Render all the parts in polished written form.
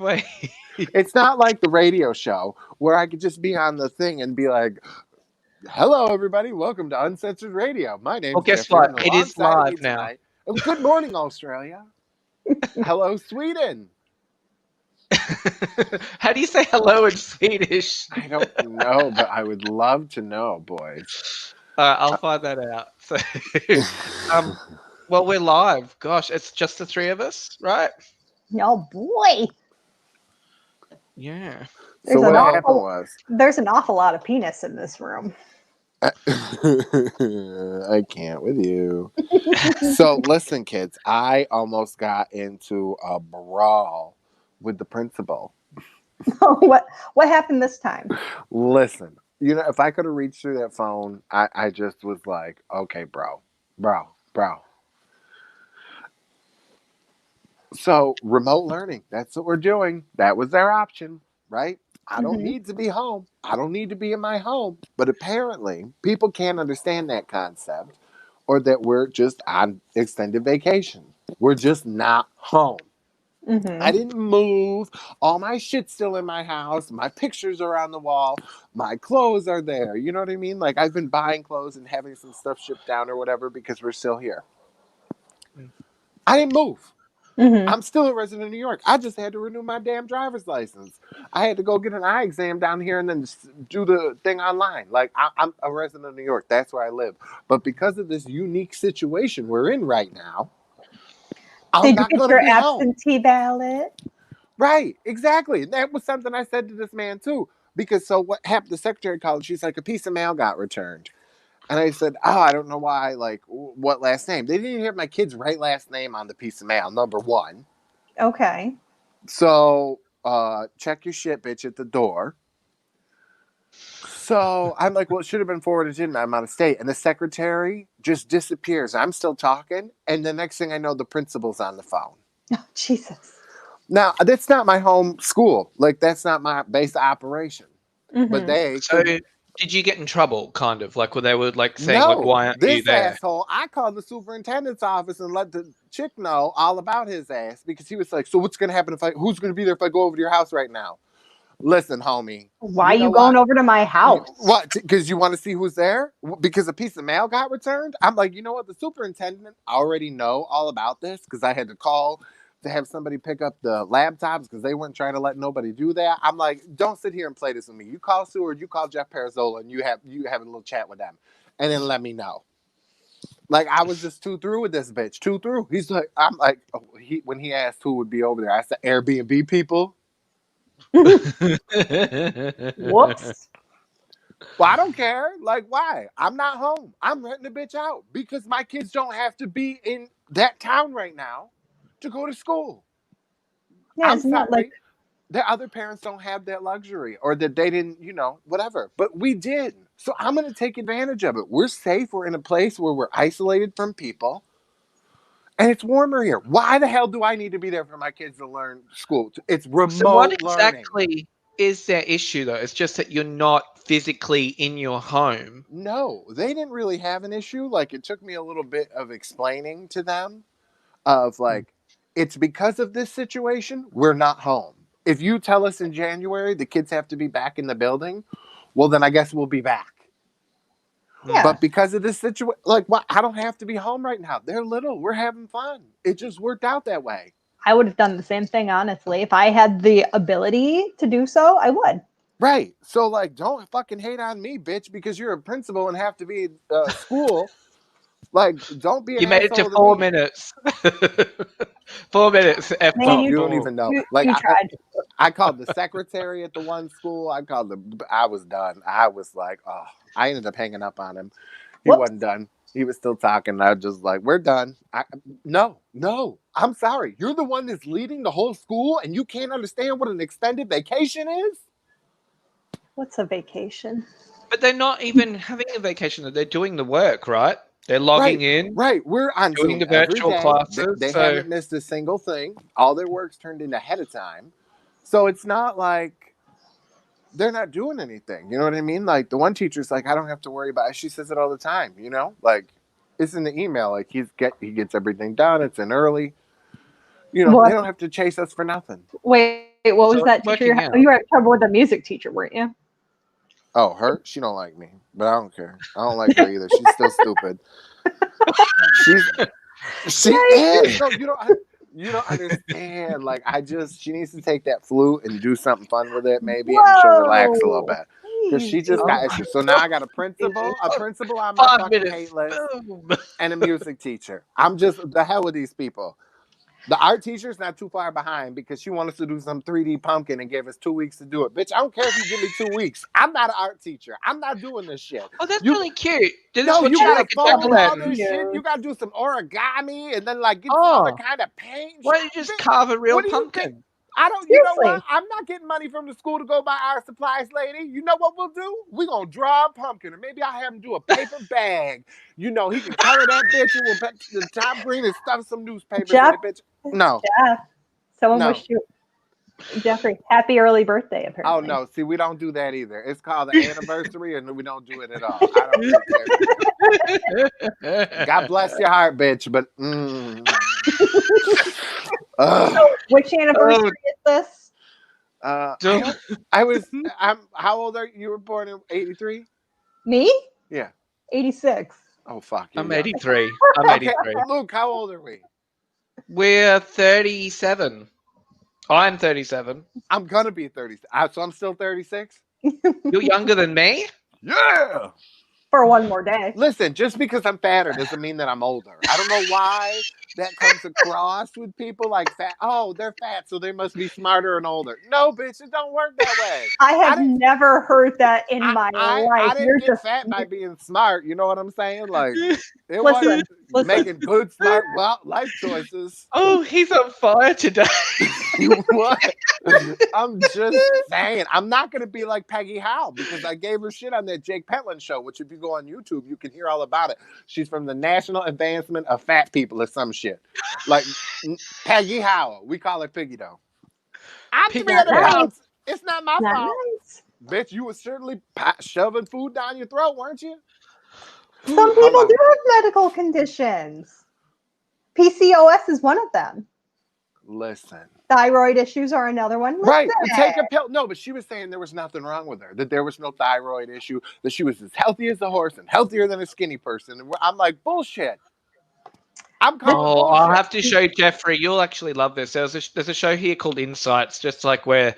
Wait. It's not like the radio show where I could just be on the thing and be like, hello, everybody. Welcome to Uncensored Radio. My Well, name's guess Jeffrey, what? and It is alongside of me live now. tonight, good morning, Australia. Hello, Sweden. How do you say hello in Swedish? I don't know, but I would love to know, boys. I'll find that out. So, um, well, we're live. Gosh, it's just the three of us, right? Oh boy, Yeah. So what happened was, there's an awful lot of penis in this room. I can't with you. So listen, kids, I almost got into a brawl with the principal. What happened this time? Listen, if I could have reached through that phone, I just was like, okay, bro. So remote learning, that's what we're doing. That was their option, right? I don't need to be home. I don't need to be in my home. But apparently, people can't understand that concept, or that we're just on extended vacation. We're just not home. I didn't move. All my shit's still in my house. My pictures are on the wall. My clothes are there. You know what I mean? Like, I've been buying clothes and having some stuff shipped down or whatever because we're still here. I didn't move. I'm still a resident of New York. I just had to renew my damn driver's license. I had to go get an eye exam down here and then do the thing online. Like, I'm a resident of New York. That's where I live. But because of this unique situation we're in right now, I'm not going to be home. Did you get your absentee ballot? Right, exactly. That was something I said to this man too. Because so what happened? The secretary called. She's like, a piece of mail got returned. And I said, oh, I don't know why. Like, what last name? They didn't even have my kid's right last name on the piece of mail, number one. Okay. So, check your shit, bitch, at the door. So I'm like, well, it should have been forwarded to me. I'm out of state. And the secretary just disappears. I'm still talking. And the next thing I know, the principal's on the phone. Oh, Jesus. Now, that's not my home school. Like, that's not my base operation. But they So, did you get in trouble, kind of? Like, they were, like, saying, no, like, why aren't you this there? asshole, I called the superintendent's office and let the chick know all about his ass because he was like, so what's going to happen who's going to be there if I go over to your house right now? Listen, homie. Why are you going over to my house? What? Because you want to see who's there? Because a piece of mail got returned? I'm like, you know what? The superintendent already know all about this because I had to call to have somebody pick up the laptops because they weren't trying to let nobody do that. I'm like, don't sit here and play this with me. You call Seward, you call Jeff Parazola, and you have a little chat with them, and then let me know. Like, I was just too through with this bitch. Too through. He's like, I'm like, when he asked who would be over there, I said Airbnb people. Whoops. Well, I don't care. Like, why? I'm not home. I'm renting the bitch out because my kids don't have to be in that town right now to go to school. Yeah, I'm sorry. The other parents don't have that luxury or that they didn't, whatever. But we did. So I'm going to take advantage of it. We're safe. We're in a place where we're isolated from people. And it's warmer here. Why the hell do I need to be there for my kids to learn school? It's remote So what learning. exactly is their issue, though? It's just that you're not physically in your home. No, they didn't really have an issue. Like, it took me a little bit of explaining to them of, like, it's because of this situation, we're not home. If you tell us in January the kids have to be back in the building, well, then I guess we'll be back. Yeah. But because of this situation, like, well, I don't have to be home right now. They're little. We're having fun. It just worked out that way. I would have done the same thing, honestly. If I had the ability to do so, I would. Right. So, like, don't fucking hate on me, bitch, because you're a principal and have to be at school. Like, don't be an You made it to asshole 4 me. minutes. 4 minutes. You don't even know. Like, you tried. I called the secretary at the one school. I was done. I was like, oh, I ended up hanging up on him. He wasn't done. He was still talking. I was just like, we're done. No, I'm sorry. You're the one that's leading the whole school and you can't understand what an extended vacation is? What's a vacation? But they're not even having a vacation. They're doing the work, right? They're logging in. Right. We're on doing Zoom the virtual every day. classes. They haven't missed a single thing. All their work's turned in ahead of time. So it's not like they're not doing anything. You know what I mean? Like, the one teacher's like, I don't have to worry about it. She says it all the time, Like, it's in the email. Like, he gets everything done. It's in early. They don't have to chase us for nothing. Wait, what was So that it's teacher? working out. You were in trouble with a music teacher, weren't you? Oh, her? She don't like me, but I don't care. I don't like her either. She's still stupid. She is. No, you don't understand. Like she needs to take that flute and do something fun with it, maybe, and she'll relax a little Whoa. bit. Because she just Oh. got issues. So now I got a principal on my 5 fucking minutes. hate list, Boom. and a music teacher. I'm just the hell with these people. The art teacher's not too far behind because she wanted us to do some 3D pumpkin and gave us 2 weeks to do it. Bitch, I don't care if you give me 2 weeks. I'm not an art teacher. I'm not doing this shit. Oh, that's You really cute. Did No, this you what you gotta make a fold all jack-o'-lantern? this shit. You gotta do some origami and then like get some Oh. other kind of paint. Why don't you just Bitch, carve a real what do you think? pumpkin? I don't. You know Seriously. what? I'm not getting money from the school to go buy art supplies, lady. You know what we'll do? We're gonna draw a pumpkin, or maybe I'll have him do a paper bag. You know, he can color that bitch and we'll put the top green and stuff some newspapers in Jeff? it, bitch. No, Jeff, someone No. wished you, Jeffrey, happy early birthday, apparently. oh no. See, we don't do that either. It's called the anniversary, and we don't do it at all. I don't care. God bless your heart, bitch. But Which anniversary Oh. is this? How old are you? You were born in 83? Me? Yeah. 86. Oh, fuck. I'm you're young. 83. I'm Okay, 83. Luke, how old are we? We're 37. I'm 37. I'm going to be 30. So I'm still 36? You're younger than me? Yeah. For one more day. Listen, just because I'm fatter doesn't mean that I'm older. I don't know why that comes across with people like fat. Oh, they're fat, so they must be smarter and older. No, bitch, it don't work that way. I have never heard that in my I life. didn't get fat by being smart. You know what I'm saying? Like, it wasn't making good, smart life choices. Oh, he's on fire today. What? I'm just saying. I'm not going to be like Peggy Howe because I gave her shit on that Jake Pentland show, which if you go on YouTube, you can hear all about it. She's from the National Advancement of Fat People or some shit. Like Peggy Howe. We call her Piggy, though. I'm 300 pounds. It's not my fault. Nice. Bitch, you were certainly shoving food down your throat, weren't you? Some people do have medical conditions. PCOS is one of them. Listen. Thyroid issues are another one. Listen. Right. Take a pill. No, but she was saying there was nothing wrong with her, that there was no thyroid issue, that she was as healthy as a horse and healthier than a skinny person. And I'm like, bullshit. I'm calling bullshit. I'll have to show Jeffrey. You'll actually love this. There's a show here called Insights, just like where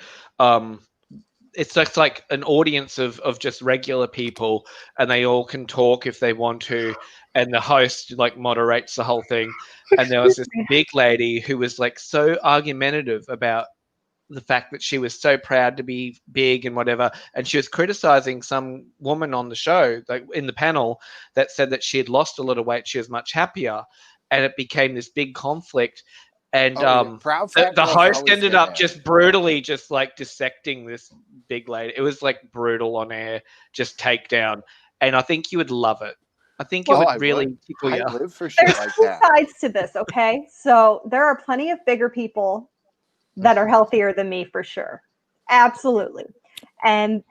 it's just like an audience of just regular people, and they all can talk if they want to, and the host like moderates the whole thing. And there was this big lady who was like so argumentative about the fact that she was so proud to be big and whatever, and she was criticizing some woman on the show, like in the panel, that said that she had lost a lot of weight, she was much happier, and it became this big conflict. And the host ended up just brutally just like dissecting this big lady. It was like brutal on air, just takedown. And I think you would love it. I think it would really tickle you. I live for shit There's like two that. sides to this, okay? So there are plenty of bigger people that are healthier than me for sure. Absolutely. And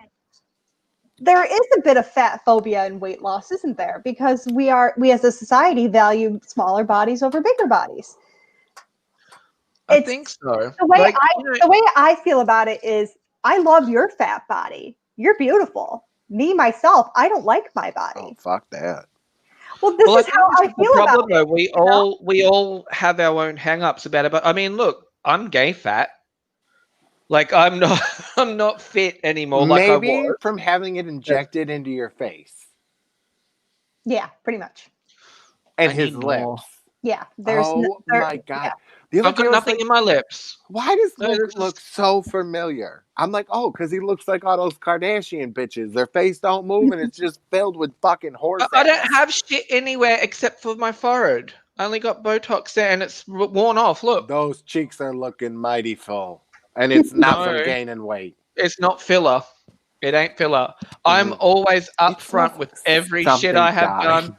there is a bit of fat phobia and weight loss, isn't there? Because we as a society value smaller bodies over bigger bodies. I think so. The way I feel about it is I love your fat body. You're beautiful. Me, myself, I don't like my body. Oh, fuck that. Well, this is how I feel about it. We all have our own hang-ups about it. But I mean, look, I'm gay fat. Like I'm not fit anymore. Maybe like I was. from having it injected into your face. Yeah, pretty much. And his lips. Yeah. My God. Yeah. I've got nothing in my lips. Why does Luke look so familiar? I'm like, oh, because he looks like all those Kardashian bitches. Their face don't move and it's just filled with fucking horse ass. I don't have shit anywhere except for my forehead. I only got Botox there and it's worn off. Look. Those cheeks are looking mighty full. And it's not from gaining weight. It's not filler. It ain't filler. I'm always upfront with every shit I have done.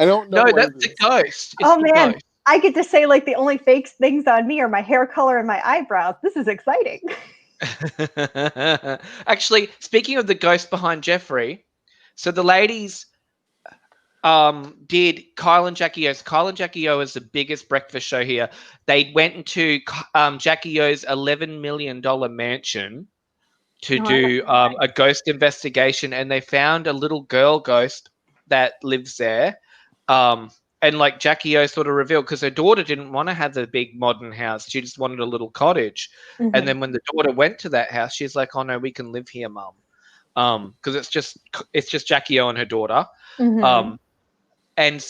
I don't know. No, that's the ghost. It's man. Ghost. I get to say like the only fake things on me are my hair color and my eyebrows. This is exciting. Actually, speaking of the ghost behind Jeffrey, so the ladies did Kyle and Jackie O's. Kyle and Jackie O is the biggest breakfast show here. They went into Jackie O's $11 million mansion to do a ghost investigation, and they found a little girl ghost that lives there. And like Jackie O sort of revealed, because her daughter didn't want to have the big modern house, she just wanted a little cottage. Mhm. And then when the daughter went to that house, she's like, "Oh no, we can live here, Mum," because it's just Jackie O and her daughter. Mhm. And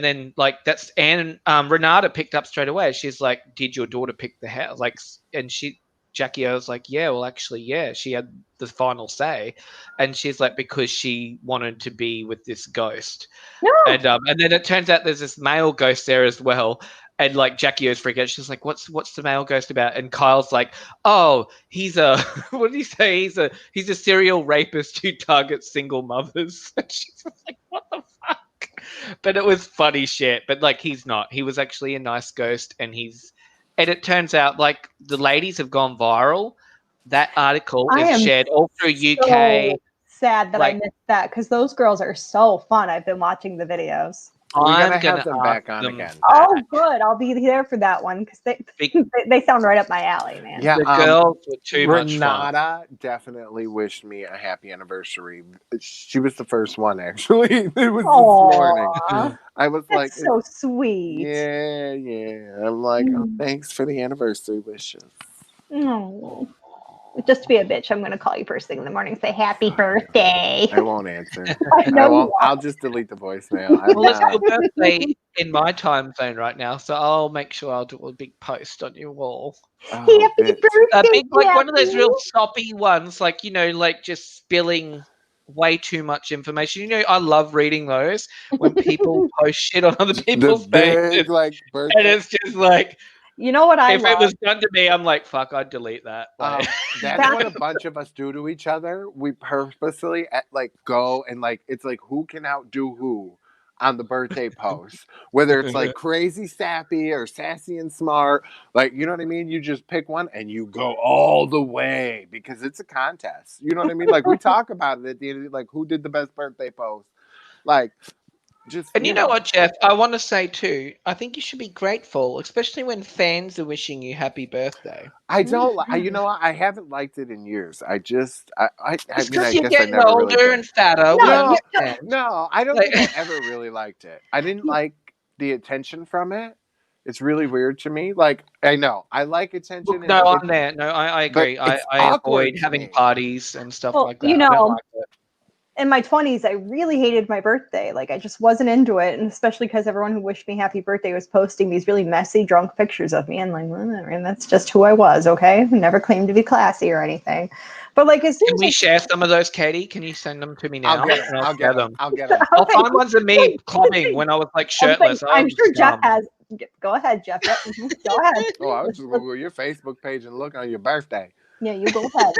then like that's and Renata picked up straight away. She's like, "Did your daughter pick the house?" Like, and Jackie O was like, "Yeah, well, actually, yeah, she had the final say," and she's like, because she wanted to be with this ghost. No. And then it turns out there's this male ghost there as well. And like Jackie O's freaking out. She's like, "What's the male ghost about?" And Kyle's like, "Oh, he's a what did he say? He's a serial rapist who targets single mothers." And she's like, "What the fuck?" But it was funny shit. But like, he's not. He was actually a nice ghost, and it turns out like the ladies have gone viral. That article is shared all through UK. Sad that I missed that, because those girls are so fun. I've been watching the videos. We're gonna have them back on again. Oh, good. I'll be there for that one, because they sound right up my alley, man. Yeah, the girls were too much fun. Renata definitely wished me a happy anniversary. She was the first one, actually. It was this morning. I was like, so sweet. Yeah. I'm like, oh, thanks for the anniversary wishes. No. Just to be a bitch, I'm going to call you first thing in the morning and say happy birthday. I won't answer. I won't. I'll just delete the voicemail. Well, it's your birthday in my time zone right now, so I'll make sure I'll do a big post on your wall. Happy birthday, a big, like one of those real soppy ones, like, you know, like just spilling way too much information. You know, I love reading those when people post shit on other people's pages. Like, and it's just like, you know what I if love? it was done to me, I'm like, fuck, I'd delete that. Like, that's what a bunch of us do to each other. We purposely go and like, it's like, who can outdo who on the birthday post, whether it's like crazy sappy or sassy and smart, like, you know what I mean? You just pick one and you go all the way, because it's a contest. You know what I mean? Like, we talk about it at the end of like, who did the best birthday post? Like, and you know what, Jeff? I want to say too, I think you should be grateful, especially when fans are wishing you happy birthday. I don't. You know what? I haven't liked it in years. I just. It's because you're getting older and fatter. No, I don't think I ever really liked it. I didn't like the attention from it. It's really weird to me. Like, I know I like attention. No, I'm there. No, I agree. I avoid having parties and stuff like that. You know, in my 20s, I really hated my birthday. Like, I just wasn't into it, and especially because everyone who wished me happy birthday was posting these really messy, drunk pictures of me, and like, and that's just who I was. Okay, never claimed to be classy or anything. But like, as soon can as we share some of those, Katie? Can you send them to me now? I'll get them. I'll find ones of me clubbing when I was like shirtless. I'm sure Jeff has. Go ahead, Jeff. Go ahead. Oh, I was just Google your Facebook page and look on your birthday. Yeah, you go ahead.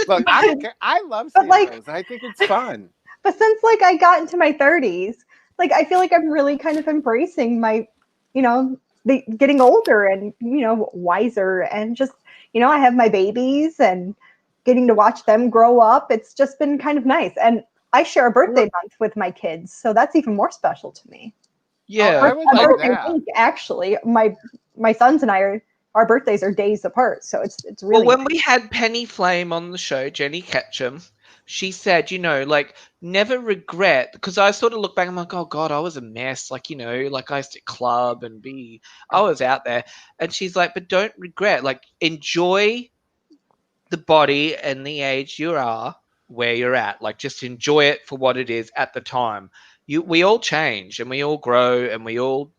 Look, I don't care. I love seeing those. I think it's fun. But since like I got into my 30s, like I feel like I'm really kind of embracing my, you know, getting older and, you know, wiser, and just, you know, I have my babies and getting to watch them grow up. It's just been kind of nice. And I share a birthday month with my kids, so that's even more special to me. Yeah, I would like that. Week, actually, my sons and our birthdays are days apart, so it's really. Well, when we had Penny Flame on the show, Jenny Ketchum, she said, you know, like, never regret, because I sort of look back, I'm like, oh God, I was a mess. Like, you know, like I used to club and I was out there. And she's like, but don't regret, like, enjoy the body and the age you are where you're at. Like, just enjoy it for what it is at the time. We all change and we all grow and we all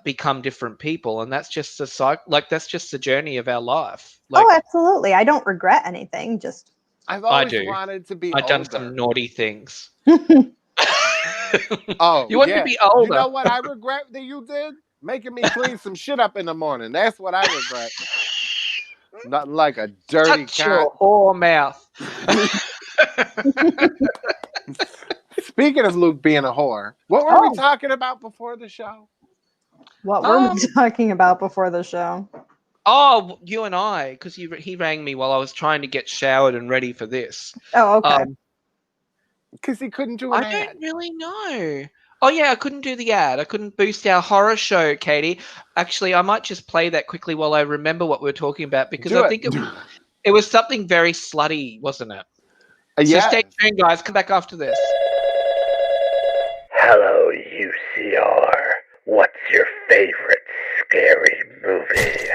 become different people, and that's just the cycle. Like, that's just the journey of our life. Like, oh, absolutely. I don't regret anything. Just I've always wanted to be. I've done some naughty things. Oh, you want to be older? You know what I regret that you did? Making me clean some shit up in the morning. That's what I regret. Nothing like a dirty your whore mouth. Speaking of Luke being a whore, what were we talking about before the show? What were we talking about before the show? Oh, you and I, because he rang me while I was trying to get showered and ready for this. Oh, okay. Because he couldn't do an ad. I don't really know. Oh yeah, I couldn't do the ad. I couldn't boost our horror show, Katie. Actually, I might just play that quickly while I remember what we were talking about because Do I it. think it was something very slutty, wasn't it? So Yeah. stay tuned, guys. Come back after this. Hello, UCR. What's your favorite scary movie?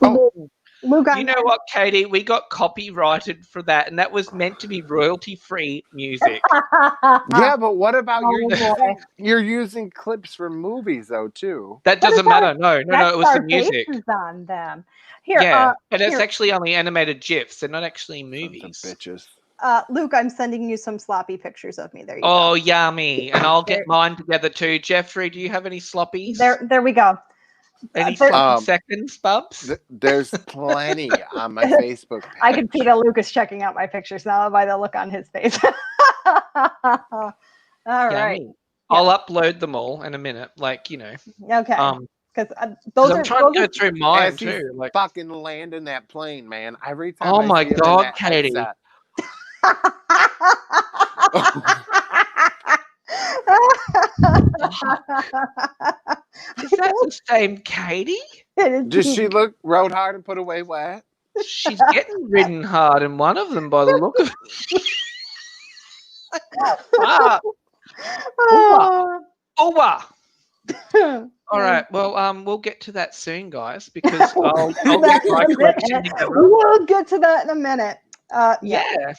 Oh, Luke, You know what, Katie? We got copyrighted for that, and that was meant to be royalty-free music. yeah, but what about boy. you're using clips from movies though too? That But doesn't it's our- matter. No, it That's was the our music. faces on them. Here, Yeah, and it's here. actually only animated GIFs. They're not actually Sons of movies. bitches. Luke, I'm sending you some sloppy pictures of me. There you Oh, go. yummy! And I'll get There- mine together too. Jeffrey, do you have any sloppies? There we go. Any there- sloppy seconds, Bubs? There's plenty on my Facebook page. I can see that Luke is checking out my pictures now by the look on his face. All right. Yummy. I'll upload them all in a minute. Like, you know. Okay. Because 'Cause those I'm are trying to go those through mine As he's too. Like, fucking landing that plane, man. Every time oh I my see him in God, that Katie. headset. Is that the same Katie? Does she look rode hard and put away wet? She's getting ridden hard in one of them by the look of it. Ah, Owa. All right. Well, we'll get to that soon, guys, because I'll get my collection together. We'll get to that in a minute. Yeah.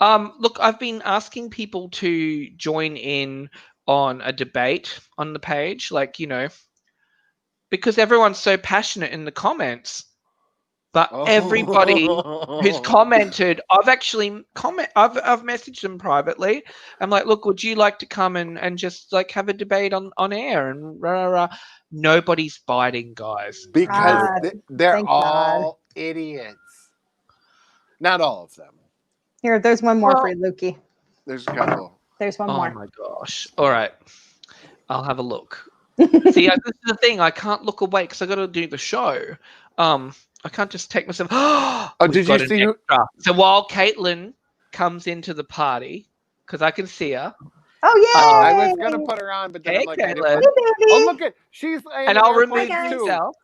Look, I've been asking people to join in on a debate on the page, like, you know, because everyone's so passionate in the comments. But everybody who's commented, I've actually I've messaged them privately. I'm like, look, would you like to come and just like have a debate on air and rah, rah, rah. Nobody's biting, guys. Because they're thank all idiots. Not all of them. Here, there's one more for you, Lukey. There's a couple. There's one Oh more. my gosh. All right. I'll have a look. See, this is the thing. I can't look away because I got to do the show. I can't just take myself. Oh, did you see? So while Katelyn comes into the party, because I can see her. Oh yeah! I was gonna put her on, but then Hey, I'm like, I Katelyn. didn't oh look at she's And I'll remove too. myself.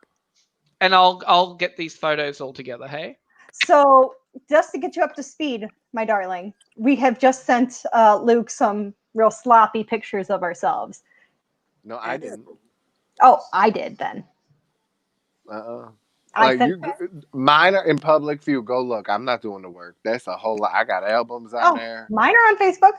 And I'll get these photos all together. Hey. So just to get you up to speed, my darling, we have just sent Luke some real sloppy pictures of ourselves. No, I didn't. Oh, I did then. Like mine are in public view. Go look. I'm not doing the work. That's a whole lot. I got albums on there. Mine are on Facebook.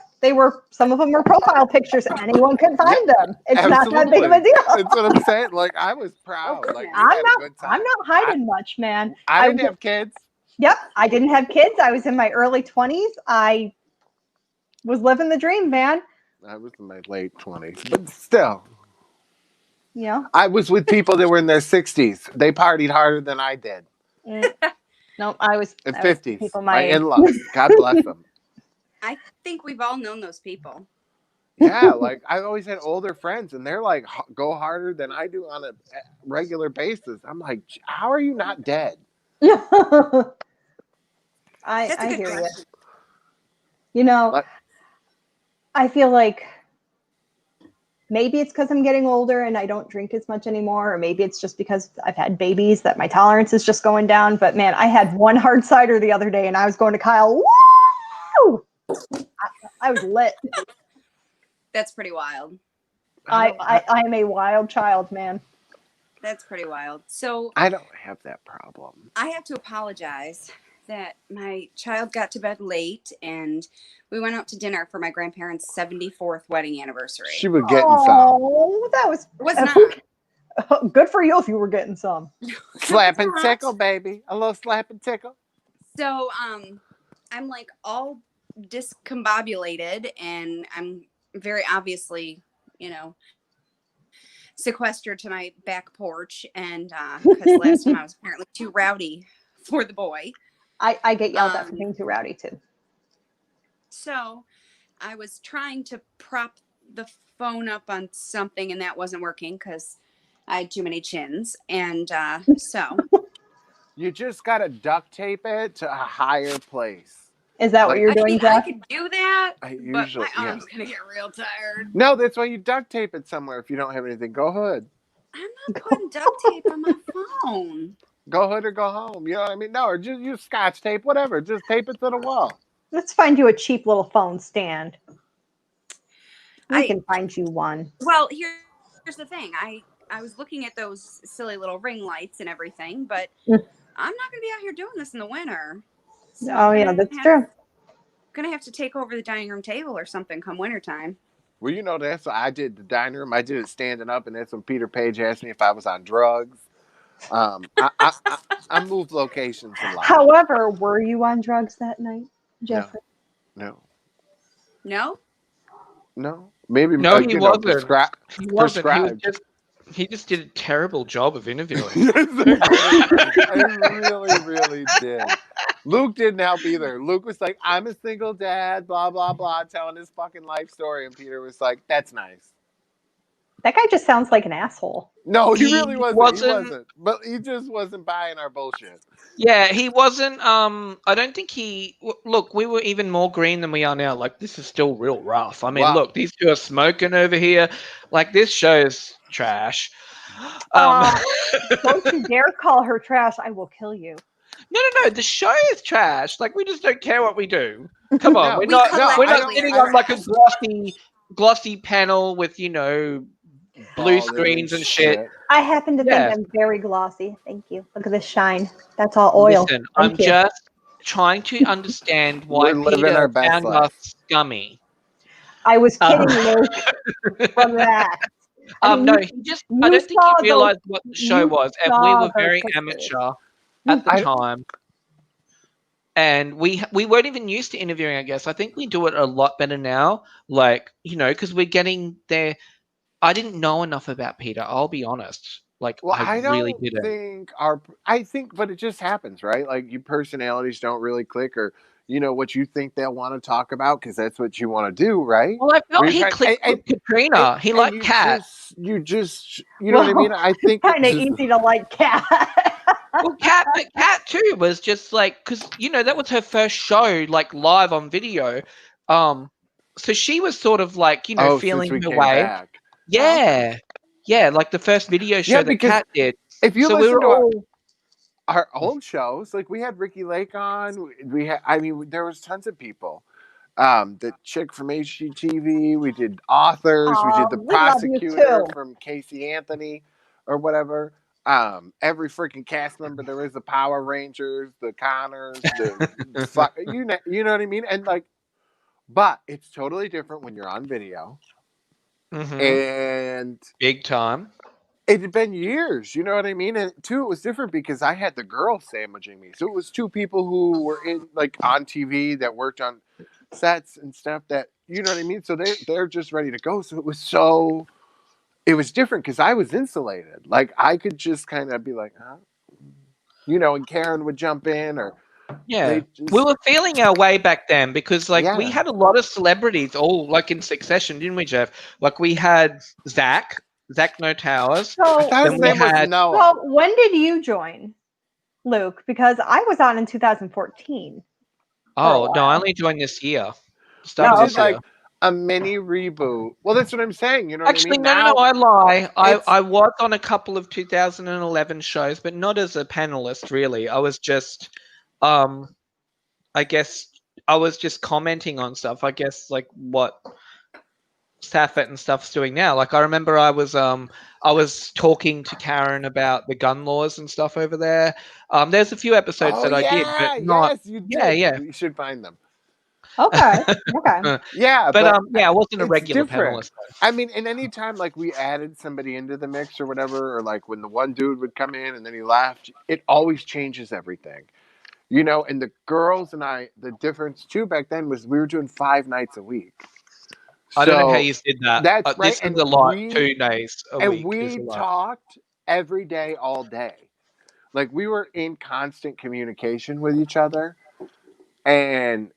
Some of them were profile pictures. Anyone can find them. It's not that big of a deal. That's what I'm saying. Like I was proud. Like we had a good time. I'm not hiding much, man. I didn't have kids. Yep, I didn't have kids. I was in my early 20s. I was living the dream, man. I was in my late 20s, but still. Yeah. I was with people that were in their 60s. They partied harder than I did. No, I was in 50s. People my in-laws. God bless them. I think we've all known those people. Yeah, like I always had older friends, and they're like go harder than I do on a regular basis. I'm like, how are you not dead? I hear you. You know, I feel like maybe it's because I'm getting older and I don't drink as much anymore, or maybe it's just because I've had babies that my tolerance is just going down. But man, I had one hard cider the other day and I was going to Kyle. Woo! I was lit. That's pretty wild. I am a wild child, man. That's pretty wild. So I don't have that problem. I have to apologize that my child got to bed late and we went out to dinner for my grandparents' 74th wedding anniversary. She was getting some. Oh, that was not. Good for you if you were getting some. Slap and tickle, baby. A little slap and tickle. So I'm like all discombobulated and I'm very obviously, sequestered to my back porch, and because last time I was apparently too rowdy for the boy. I get yelled at for being too rowdy too. So I was trying to prop the phone up on something, and that wasn't working because I had too many chins. And so You just gotta duct tape it to a higher place. Is that what you're I doing, mean, Jeff? I could do that, but Usually, my arm's gonna get real tired. No, that's why you duct tape it somewhere if you don't have anything. Go hood. I'm not putting duct tape on my phone. Go hood or go home. You know what I mean? No, or just use Scotch tape, whatever. Just tape it to the wall. Let's find you a cheap little phone stand. We can find you one. Well, here's the thing. I was looking at those silly little ring lights and everything, but I'm not going to be out here doing this in the winter. So Oh, yeah, that's true. Going to have to take over the dining room table or something come wintertime. Well, you know, that's what I did the dining room. I did it standing up, and that's when Peter Page asked me if I was on drugs. I moved locations a lot. However, were you on drugs that night, Jeffrey? No. Maybe No, he wasn't. He wasn't. He just did a terrible job of interviewing. I really did. Luke didn't help either. Luke was like, I'm a single dad, blah, blah, blah, telling his fucking life story. And Peter was like, that's nice. That guy just sounds like an asshole. No, he really wasn't. He wasn't. But he just wasn't buying our bullshit. Yeah, he wasn't. I don't think he. Look, we were even more green than we are now. Like, this is still real rough. I mean, Look, these two are smoking over here. Like, this show's trash. Don't you dare call her trash. I will kill you. No. The show is trash. Like, we just don't care what we do. Come on, we're collectively not sitting on like a glossy panel with blue screens and shit. I happen to think I'm very glossy. Thank you. Look at this shine. That's all oil. Listen, I'm just trying to understand why Peter found us scummy. I was kidding, Luke, from that. I don't think he realized what the show was, and we were very amateur at the time. And we weren't even used to interviewing, I guess. I think we do it a lot better now, because we're getting there. I didn't know enough about Peter, I'll be honest. I really didn't. I think, but it just happens, right? Like, your personalities don't really click, or what you think they'll want to talk about because that's what you want to do, right? Well, I felt he clicked with Katrina. He liked Kat. You know what I mean? I think kind of easy to like Kat. Well, Kat too was just because that was her first show live on video. So she was sort of feeling her way. Back. Yeah, like the first video show that Kat did. If you listen to our old shows, we had Ricky Lake on. There was tons of people. The chick from HGTV. We did authors. We did the prosecutor from Casey Anthony or whatever. Every freaking cast member there is, the Power Rangers, the Connors, you know what I mean? And but it's totally different when you're on video. Mm-hmm. And big time. It had been years, you know what I mean? And two, it was different because I had the girls sandwiching me. So it was two people who were in on TV that worked on sets and stuff that, you know what I mean? So they're just ready to go. So it was different because I was insulated. I could just kind of be like, huh? And Karen would jump in or. Yeah, we were feeling our way back then because we had a lot of celebrities all in succession, didn't we, Jeff? We had Zach No Towers. So, then we had Noah. So when did you join, Luke? Because I was on in 2014. Oh no, I only joined this year. Started a mini reboot. Well, that's what I'm saying. You know what I mean? No, I lie. I was on a couple of 2011 shows, but not as a panelist, really. I was just, I guess I was just commenting on stuff. I guess what Saffet and stuff's doing now. I remember I was talking to Karen about the gun laws and stuff over there. There's a few episodes that I did, but not. Yes, you did. Yeah. You should find them. Okay. Yeah, but I wasn't a regular panelist. I mean, and any time we added somebody into the mix or whatever, or when the one dude would come in and then he left, it always changes everything. And the girls and I, the difference too back then was we were doing 5 nights a week. I don't know how So you did that. that's right. This is a lot. 2 days a And week is we a lot. talked every day, all day. Like we were in constant communication with each other. And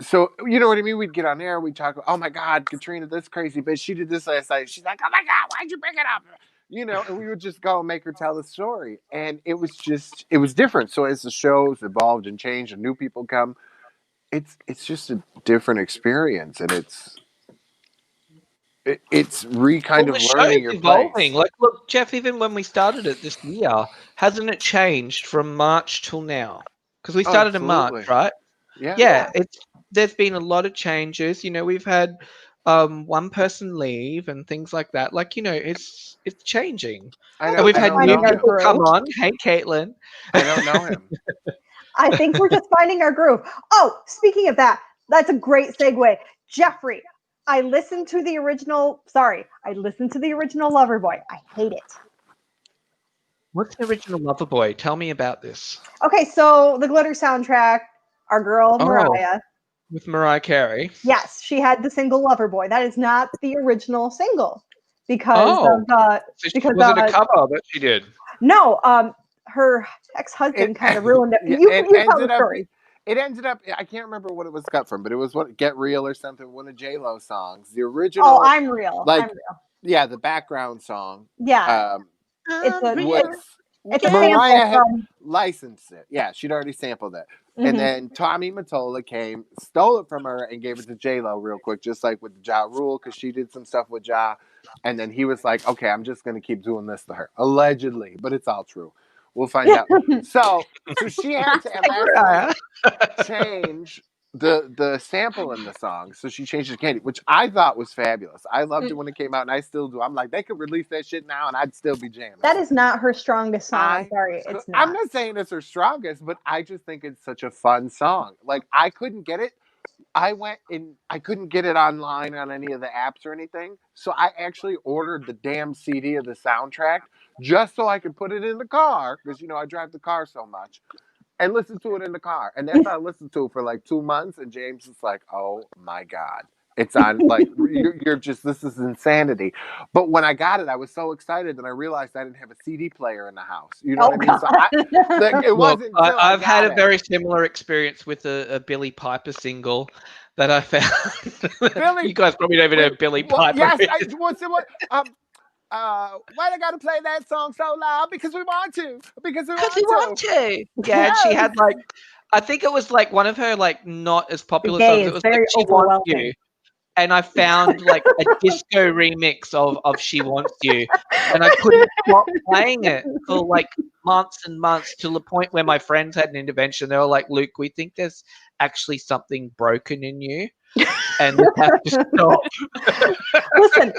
so, you know what I mean? We'd get on air, we'd talk, oh my God, Katrina, this crazy bitch, she did this last night. She's like, oh my God, why'd you bring it up? You know, and we would just go and make her tell the story. And it was different. So as the shows evolved and changed and new people come, it's just a different experience. And it's kind of the show's learning your evolving. place. Like, look, Jeff, even when we started it this year, hasn't it changed from March till now? Because we started in March, Absolutely. right? Yeah. Yeah, there's been a lot of changes. You know, we've had one person leave and things like that. Like, you know, it's changing. I And we've had finding new our people come groove. on. Hey, Katelyn. I don't know him. I think we're just finding our groove. Oh, speaking of that, that's a great segue. Jeffrey, I listened to the original Loverboy. I hate it. What's the original Loverboy? Tell me about this. Okay, so the Glitter soundtrack, our girl Mariah. With Mariah Carey. Yes, she had the single Loverboy. That is not the original single because was it a cover that she did? No, her ex-husband kind of ruined it. Yeah, you tell the story. It ended up, I can't remember what it was cut from, but it was Get Real or something, one of J-Lo songs. The original. Oh, I'm Real. Like, I'm Real. Yeah, the background song. Yeah. It's a Mariah had from... licensed it. Yeah, she'd already sampled it. Mm-hmm. And then Tommy Mottola came, stole it from her, and gave it to J-Lo real quick, just like with Ja Rule, because she did some stuff with Ja. And then he was like, okay, I'm just going to keep doing this to her. Allegedly, but it's all true. We'll find out. So she had to change the sample in the song. So she changed it to Candy, which I thought was fabulous. I loved it when it came out, and I still do. I'm like, they could release that shit now, and I'd still be jamming. That is not her strongest song. I'm sorry, it's not. I'm not saying it's her strongest, but I just think it's such a fun song. Like, I couldn't get it. I couldn't get it online on any of the apps or anything. So I actually ordered the damn CD of the soundtrack just so I could put it in the car, because, you know, I drive the car so much, and listen to it in the car. And that's how I listened to it for like 2 months. And James is like, oh my God. It's on, like, you're just, this is insanity. But when I got it, I was so excited that I realized I didn't have a CD player in the house. You know what I mean? So it wasn't until I've had a very similar experience with a Billy Piper single that I found. You guys probably don't even know Billy Piper. Yes, why they gotta play that song so loud? Because we want to. Because we want to. Yeah, and she had like, I think it was like one of her like not as popular songs. It was like She Wants You. And I found like a disco remix of She Wants You. And I couldn't stop playing it for like months and months, to the point where my friends had an intervention. They were like, Luke, we think there's actually something broken in you. And you have to stop. Listen,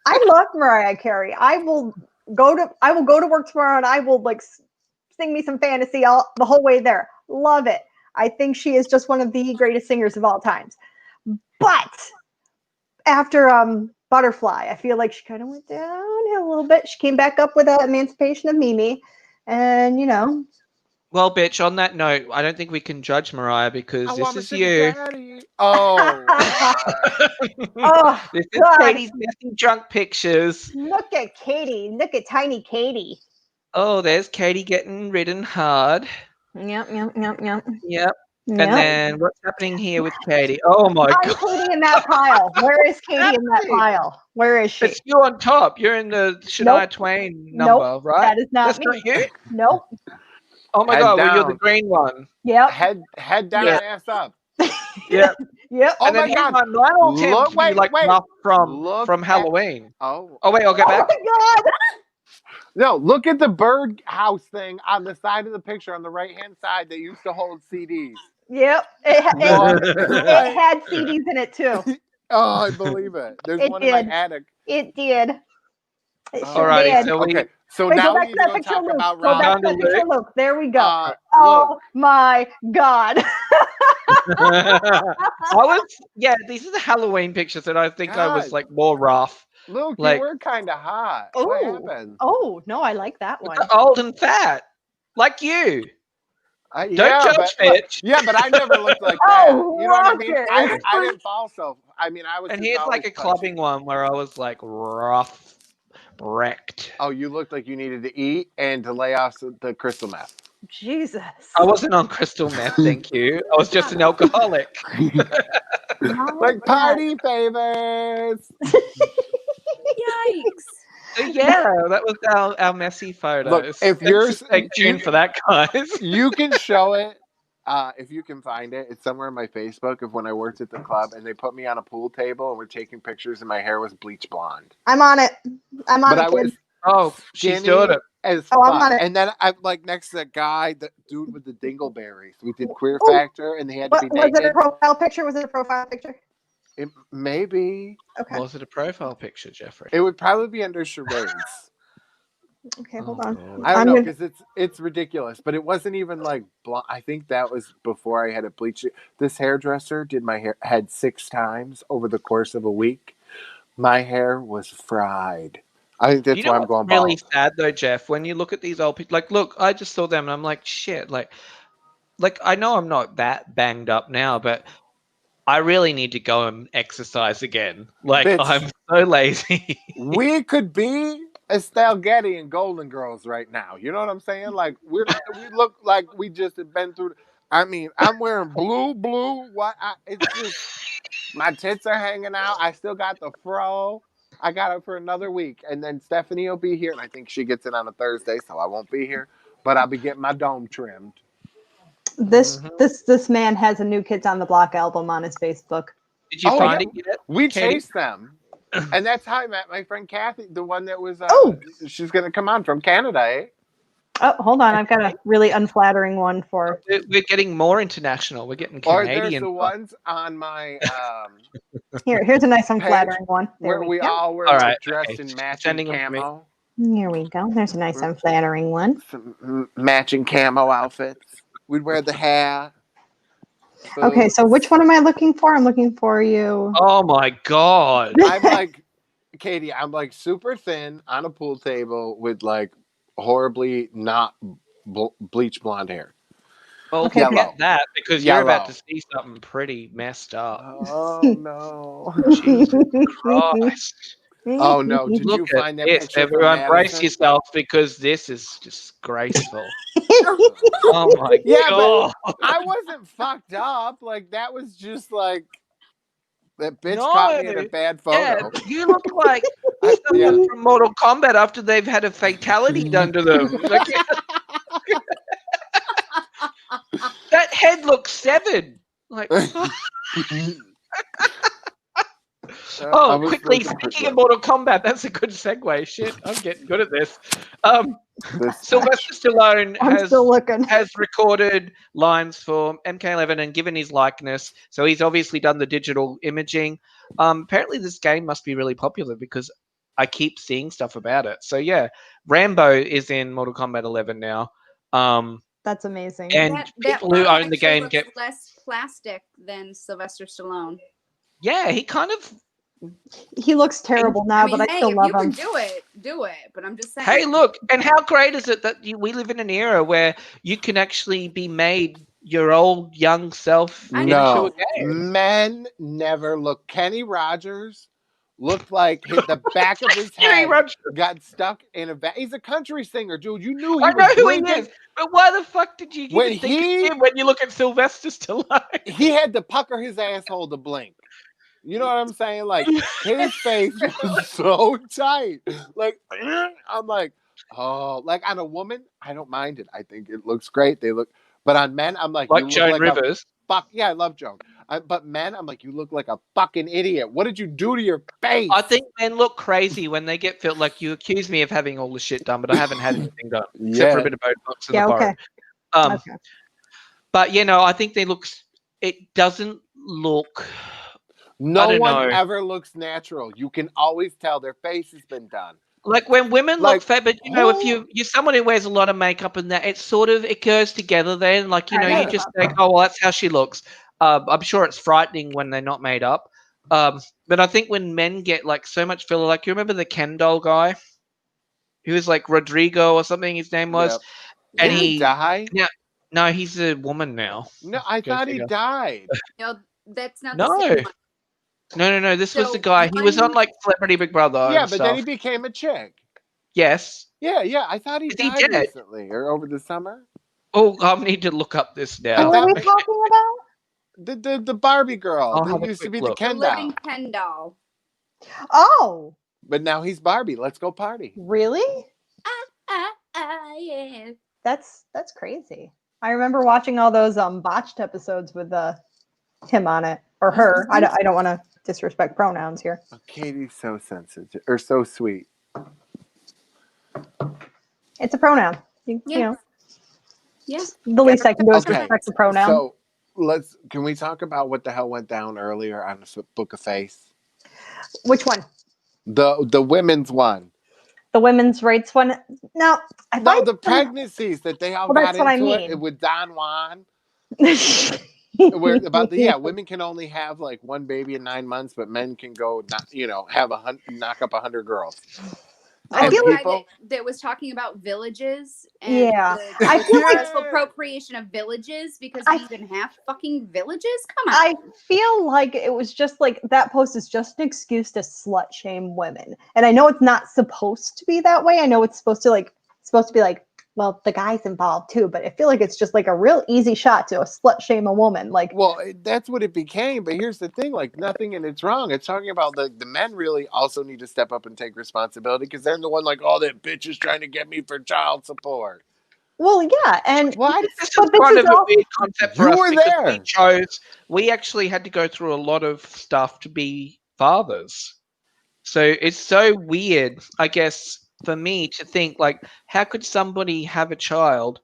I love Mariah Carey. I will go to work tomorrow, and I will like sing me some Fantasy the whole way there. Love it. I think she is just one of the greatest singers of all times. But after Butterfly, I feel like she kind of went downhill a little bit. She came back up with Emancipation of Mimi, and you know. Well, bitch, on that note, I don't think we can judge Mariah, because this is you. Oh. This is Katie's messy drunk pictures. Look at Katie. Look at tiny Katie. Oh, there's Katie getting ridden hard. Yep. And then what's happening here with Katie? Oh my God. Katie in that pile. Where is Katie in that pile? Where is she? It's you on top. You're in the Shania Twain number, right? That is not That's me. not you? Nope. Oh my God, well, you're the green one. Yep. Head down, ass up. Yep. Yep. Oh my God. Mine all tend to be like rough from Halloween. Oh wait, I'll get back. Oh my God. No, look at the bird house thing on the side of the picture on the right-hand side that used to hold CDs. Yep. It had CDs in it too. Oh, I believe it. There's one in my attic. It did. It Alrighty, did. So now we need to go talk about Rob. Go back to that picture, Luke. There we go. Oh my God. These are the Halloween pictures that I think I was like more rough. Luke, like, you were kind of hot. What happened? Oh, no, I like that one. Old and fat. Like you. Don't yeah, judge, but bitch. yeah, but I never looked like that. Oh, You know what I mean? Roger. I didn't fall so. I mean, I was. And just here's always like a pudgy. clubbing one where I was like rough, wrecked. Oh, you looked like you needed to eat and to lay off the crystal meth. Jesus. I wasn't on crystal meth, thank you. I was just an alcoholic. Like party favors. Yikes. So yeah, that was our messy photos. Look, if you're stay tuned for that, guys. you can show it. If you can find it, it's somewhere on my Facebook of when I worked at the club and they put me on a pool table and we're taking pictures and my hair was bleach blonde. I'm on it. I'm on But it. I was Oh, she's doing it. as Oh, I'm fuck. on it. And then I'm like next to the guy, the dude with the dingleberries. We did Queer Oh. Factor and they had to be Was it a naked. profile picture? Was it a profile picture? Maybe. Okay. Was it a profile picture, Jeffrey? It would probably be under charades. Okay, hold on. God. I don't I'm know gonna- because it's ridiculous, but it wasn't even like blonde. I think that was before I had it bleached. This hairdresser did my hair had 6 times over the course of a week. My hair was fried. I think that's You know why I'm what's going really bald. sad though, Jeff? When you look at these old people, like, look, I just saw them and I'm like, shit, like I know I'm not that banged up now, but I really need to go and exercise again. Like, Bitch. I'm so lazy. We could be Estelle Getty and Golden Girls right now. You know what I'm saying? Like we look like we just have been through. I mean, I'm wearing blue. What? It's just my tits are hanging out. I still got the fro. I got it for another week, and then Stephanie will be here, and I think she gets it on a Thursday, so I won't be here. But I'll be getting my dome trimmed. This man has a New Kids on the Block album on his Facebook. Did you Oh, find yeah. it yet? We Katie? chased them. And that's how I met my friend Kathy, the one that was, Oh. she's going to come on from Canada, eh? Oh, hold on. I've got a really unflattering one for. We're getting more international. We're getting Or Canadian. there's the ones on my, Here's a nice page unflattering one. There where we go. all were All like, right, dressed okay. in matching Sending them to me. camo. Here we go. There's a nice unflattering one. Some matching camo outfits. We'd wear the hair. Okay, so which one am I looking for? I'm looking for you. Oh my god. I'm like, Katie, I'm like super thin on a pool table with like horribly not bleach blonde hair. Well, Okay, forget that because you're Yellow. about to see something pretty messed up. Oh no. Jesus Christ. Oh no. Did Look you at find that this. picture from Everyone brace Madison? yourself because this is disgraceful. Oh my Yeah, god. I wasn't fucked up. Like that was just like that bitch No. caught me in a bad Yeah, photo. you look like Yeah. someone from Mortal Kombat after they've had a fatality done to them. Like, that head looks severed. Like, oh, quickly, speaking of Mortal Kombat, that's a good segue. Shit, I'm getting good at this. Sylvester Stallone I'm still looking. has recorded lines for MK11 and given his likeness, so he's obviously done the digital imaging. Apparently, this game must be really popular because I keep seeing stuff about it. So yeah, Rambo is in Mortal Kombat 11 now. That's amazing. And people who one own the actually game looks get less plastic than Sylvester Stallone. yeah, he kind of. He looks terrible now, but I hey, still if love you him. can do it. But I'm just saying. Hey, look, and how great is it that we live in an era where you can actually be made your old young self I into No, a game? men never look. Kenny Rogers looked like the back of his Kenny head Rogers. got stuck in a. He's a country singer, dude. You knew he I was know who he blinking. is, but why the fuck did you When even think he- of him when you look at Sylvester Stallone? He had to pucker his asshole to blink. You know what I'm saying? Like his face was so tight. Like I'm like, oh, like on a woman, I don't mind it. I think it looks great. They look, but on men, I'm like, Like you look Joan like Rivers. a fuck. Yeah, I love Joan. But men, I'm like, you look like a fucking idiot. What did you do to your face? I think men look crazy when they get felt like you accuse me of having all the shit done, but I haven't had anything done except for a bit of Botox in Yeah, the okay. forehead. Okay. But you know, I think they look. It doesn't look. no don't one know. ever looks natural. You can always tell their face has been done. Like when women Like, look fat, but you know, if you're someone who wears a lot of makeup and that, it sort of it goes together. Then, like you know, Yeah. you just think, oh well, that's how she looks. I'm sure it's frightening when they're not made up. But I think when men get like so much filler, like you remember the Ken doll guy, who was like Rodrigo or something, his name was, Yep. and Did he die? yeah, No, he's a woman now. No, I Go thought he figure. died. No, that's not No. the same one. No. This was So the guy. He was on one- like Celebrity Big Brother Yeah, and but then stuff. he became a chick. Yes. Yeah. I thought he Is he died dead? recently or over the summer. Oh, I need to look up this I Who now. are thought- we talking about? The Barbie girl I'll that have a used to quick be look. the the Ken living doll. Ken doll. Oh, But now he's Barbie. Let's go party. really? Yeah. That's crazy. I remember watching all those botched episodes with him on it or her. I don't want to disrespect pronouns here. Oh, Katie's so sensitive or so sweet. It's a pronoun. You Yeah. know, Yeah. the least I can do is Okay, respect the pronoun. So can we talk about what the hell went down earlier on the Book of Face? Which one? The women's one. The women's rights one? No, I No, find the pregnancies that they all Well, got that's what I into mean. it with Don Juan. some. Where about women can only have like one baby in 9 months, but men can go have knock up 100 girls. I And feel the people, guy that was talking about villages and Yeah. the I feel like- successful procreation of villages because I- we even have fucking villages. Come on. I feel like it was just like that post is just an excuse to slut shame women. And I know it's not supposed to be that way. I know it's supposed to be like, well, the guy's involved too, but I feel like it's just like a real easy shot to a slut shame a woman. Like, well, that's what it became. But here's the thing: like nothing, and it's wrong. It's talking about the men really also need to step up and take responsibility because they're the one like, oh, that bitch is trying to get me for child support. well, yeah, and What? This But is this kind is of a all- weird concept for You us were because there. we actually had to go through a lot of stuff to be fathers. So it's so weird, I guess, for me to think like, how could somebody have a child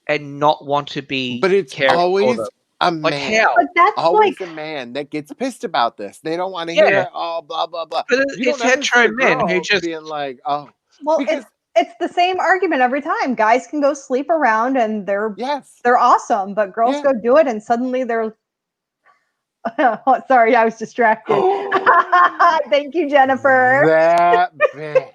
and not want to be But it's caring for always them? a Like man. how? but that's Always like a man that gets pissed about this. They don't want to Yeah. hear all blah blah blah. But You don't it's ever see a hetero men who girl just being like, oh, well, because it's the same argument every time. Guys can go sleep around and they're yes, awesome, but girls Yeah. go do it and suddenly they're oh, sorry, I was distracted. Thank you, Jennifer. that bitch.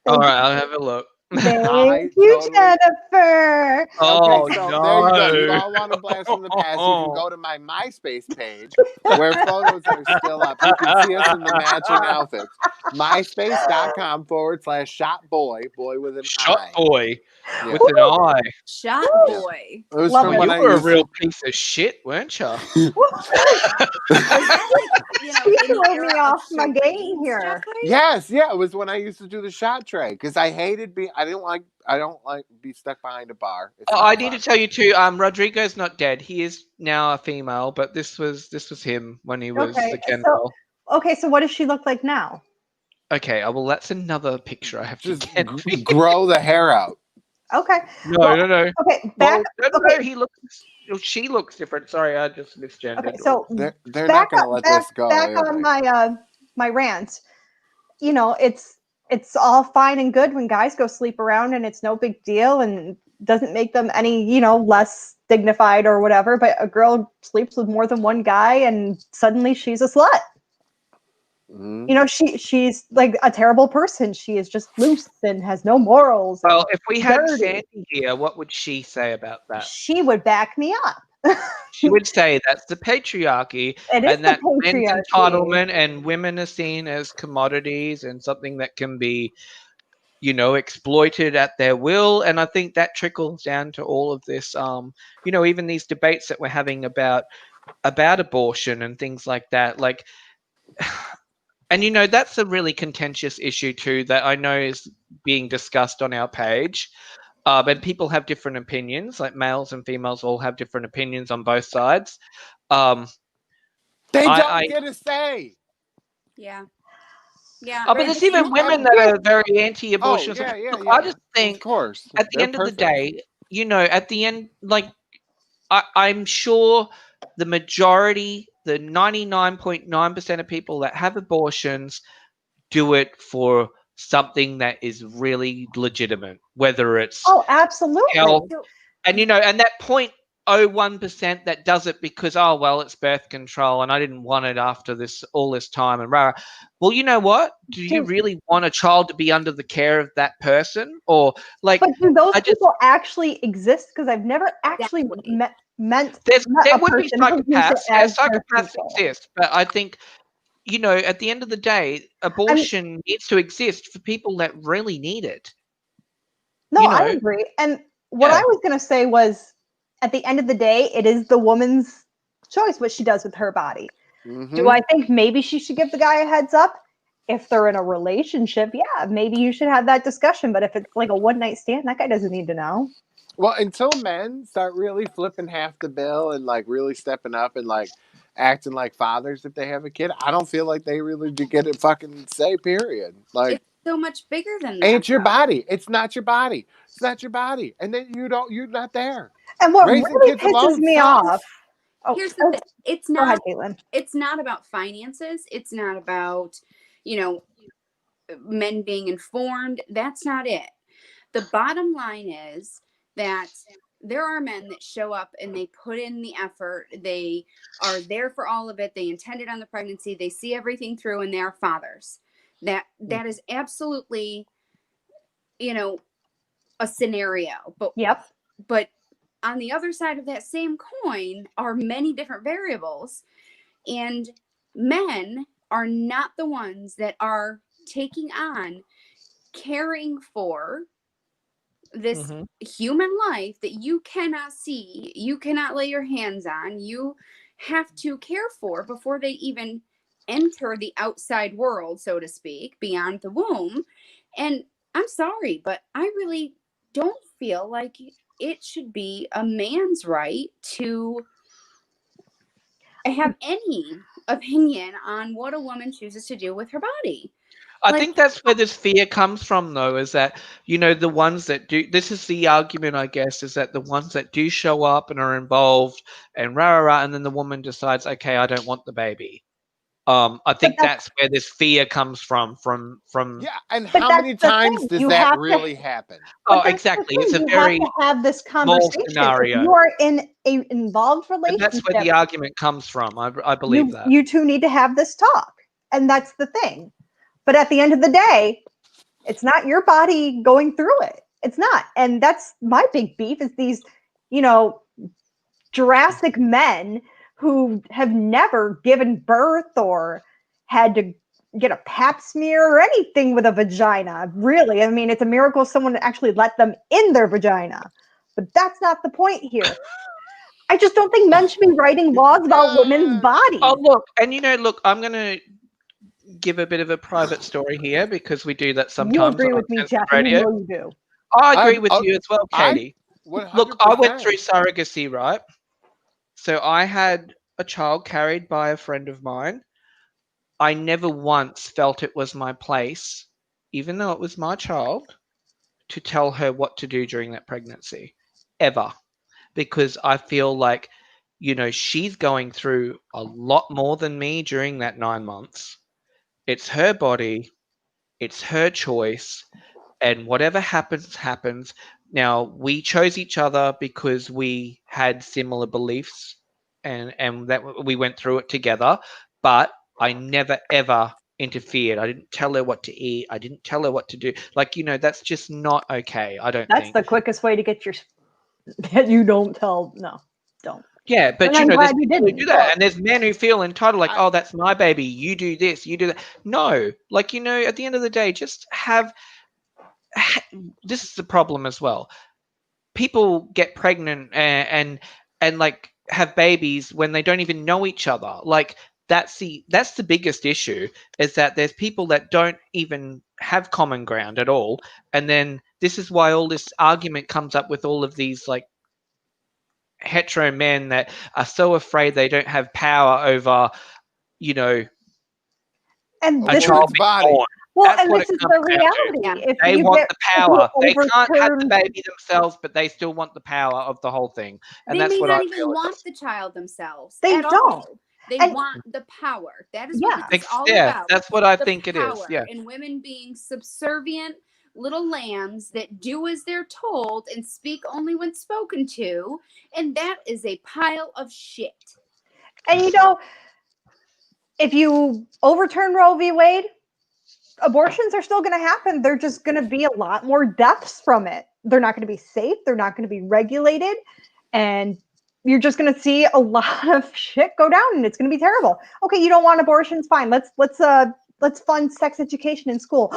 all right, I'll have a look. Thank I you, totally- Jennifer. Oh Okay, so no! there you go. You all want to blast from the past? You can go to my MySpace page where photos are still up. You can see us in the matching outfits. MySpace.com/shotboy, boy with an Shot I. boy Yeah. with an eye. Shot Yeah. boy. It was Love from it. when You I were a used real piece of shit, weren't you? Was that like, She in the threw me era off of my game charades, here. Jeffrey? Yes, yeah, it was when I used to do the shot tray because I hated being. I don't like be stuck behind a bar. It's Oh, not I need to fun. tell you too. Rodrigo's not dead. He is now a female, but this was him when he was Okay, the Ken so- doll. Okay, so what does she look like now? Okay, well that's another picture I have to Just get. grow the hair out. Okay. No. Okay, back. Well, no, okay. he looks. She looks different. Sorry, I just misgendered. Okay, so They're back not going to on- let back, this go. back are on they? my rant. You know, it's all fine and good when guys go sleep around and it's no big deal and doesn't make them any, less dignified or whatever, but a girl sleeps with more than one guy and suddenly she's a slut. Mhm. She's like a terrible person. She is just loose and has no morals. and Well, if we had dirty. Sandy here, what would she say about that? She would back me up. She would say that's the patriarchy, It is and that the men's patriarchy. entitlement and women are seen as commodities and something that can be, exploited at their will. And I think that trickles down to all of this. Even these debates that we're having about abortion and things like that. Like, and that's a really contentious issue too that I know is being discussed on our page. And people have different opinions, like males and females all have different opinions on both sides. They don't I- get a say. Yeah. Yeah. but there's even women that are very anti-abortion. Oh, yeah. Look, I just think of course. at the They're end of the perfect. day, at the end, like I'm sure the majority, the 99.9% of people that have abortions do it for something that is really legitimate, whether it's Oh, absolutely. health, and and that point 0.01% that does it because, oh, well, it's birth control and I didn't want it after all this time and rah. Well, you know what? Do you really want a child to be under the care of that person? Or like, but do those people actually exist? Because I've never actually met there a would be person who views it psychopaths. Yeah, as birth psychopaths control. exist, but I think, you know, at the end of the day, abortion needs to exist for people that really need it. No, You know? I agree. And what I was going to say was, at the end of the day, it is the woman's choice what she does with her body. Do I think maybe she should give the guy a heads up? If they're in a relationship, yeah, maybe you should have that discussion. But if it's like a one-night stand, that guy doesn't need to know. Well, until men start really flipping half the bill and like really stepping up and like acting like fathers if they have a kid, I don't feel like they really do get a fucking say, period. Like, It's so much bigger than that. ain't your body. It's not your body. It's not your body. And then you're not there. And what Raising really kids pisses alone me sucks. off. Here's the thing. It's Go ahead, not. Katelyn. It's not about finances. It's not about, you know, men being informed. That's not it. The bottom line is that there are men that show up and they put in the effort. They are there for all of it. They intended on the pregnancy. They see everything through, and they are fathers. That is absolutely, you know, a scenario. But on the other side of that same coin are many different variables, and men are not the ones that are taking on caring for this human life that you cannot see, you cannot lay your hands on, you have to care for before they even enter the outside world, so to speak, beyond the womb. And I'm sorry, but I really don't feel like it should be a man's right to have any opinion on what a woman chooses to do with her body. I think that's where this fear comes from, though, is that, you know, the ones that do, this is the argument, I guess, is that the ones that do show up and are involved and and then the woman decides, okay, I don't want the baby. I think that's where this fear comes from. Yeah, and how many times does that really happen? Oh, exactly. It's a very have to have this conversation. scenario. If you are in an involved relationship, and that's where the argument comes from. I believe that. You two need to have this talk. And that's the thing. But at the end of the day, it's not your body going through it. It's not. And that's my big beef is these, you know, Jurassic men who have never given birth or had to get a pap smear or anything with a vagina. Really. I mean, it's a miracle someone actually let them in their vagina. But that's not the point here. I just don't think men should be writing laws about women's bodies. Oh, look. And, you know, look, I'm going to give a bit of a private story here because we do that sometimes. You agree with me, Jeff. Radio. You know you do. I agree with you as well, Katie. Look, I went through surrogacy, right? So I had a child carried by a friend of mine. I never once felt it was my place, even though it was my child, to tell her what to do during that pregnancy, ever. Because I feel like, you know, she's going through a lot more than me during that 9 months. It's her body, it's her choice, and whatever happens, happens. Now, we chose each other because we had similar beliefs and that we went through it together, but I never, ever interfered. I didn't tell her what to eat. I didn't tell her what to do. Like, you know, that's just not okay, I don't think. That's the quickest way to get your... that you don't tell... No, don't. Yeah, but you know, there's people who do that, and there's men who feel entitled, like, oh, that's my baby, you do this, you do that. No, like, you know, at the end of the day, just have this is the problem as well. People get pregnant and like have babies when they don't even know each other. Like that's the biggest issue, is that there's people that don't even have common ground at all, and then this is why all this argument comes up with all of these like hetero men that are so afraid they don't have power over, you know, and a child being born. Well, and this is the reality. If they want the power. They can't have the baby themselves, but they still want the power of the whole thing. And that's what I feel. They may not even want the child themselves. They don't. They want the power. That is what it's all about. That's what I think it is. Yeah. And women being subservient, little lambs that do as they're told and speak only when spoken to, and that is a pile of shit. And you know, if you overturn Roe v. Wade, abortions are still going to happen. They're just going to be a lot more deaths from it. They're not going to be safe. They're not going to be regulated. And you're just going to see a lot of shit go down, and it's going to be terrible. Okay, you don't want abortions? Fine. Let's fund sex education in school.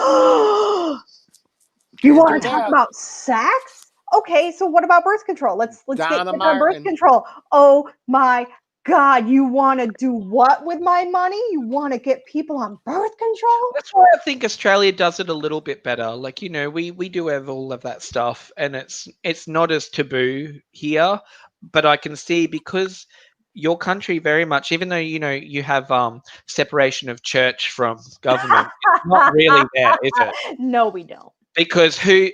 You want to talk about sex? Okay, so what about birth control? Let's get kids on birth control. Oh my God, you want to do what with my money? You want to get people on birth control? That's why I think Australia does it a little bit better. Like, you know, we do have all of that stuff, and it's not as taboo here. But I can see, because your country very much, even though, you know, you have separation of church from government, it's not really there, is it? No, we don't. Because who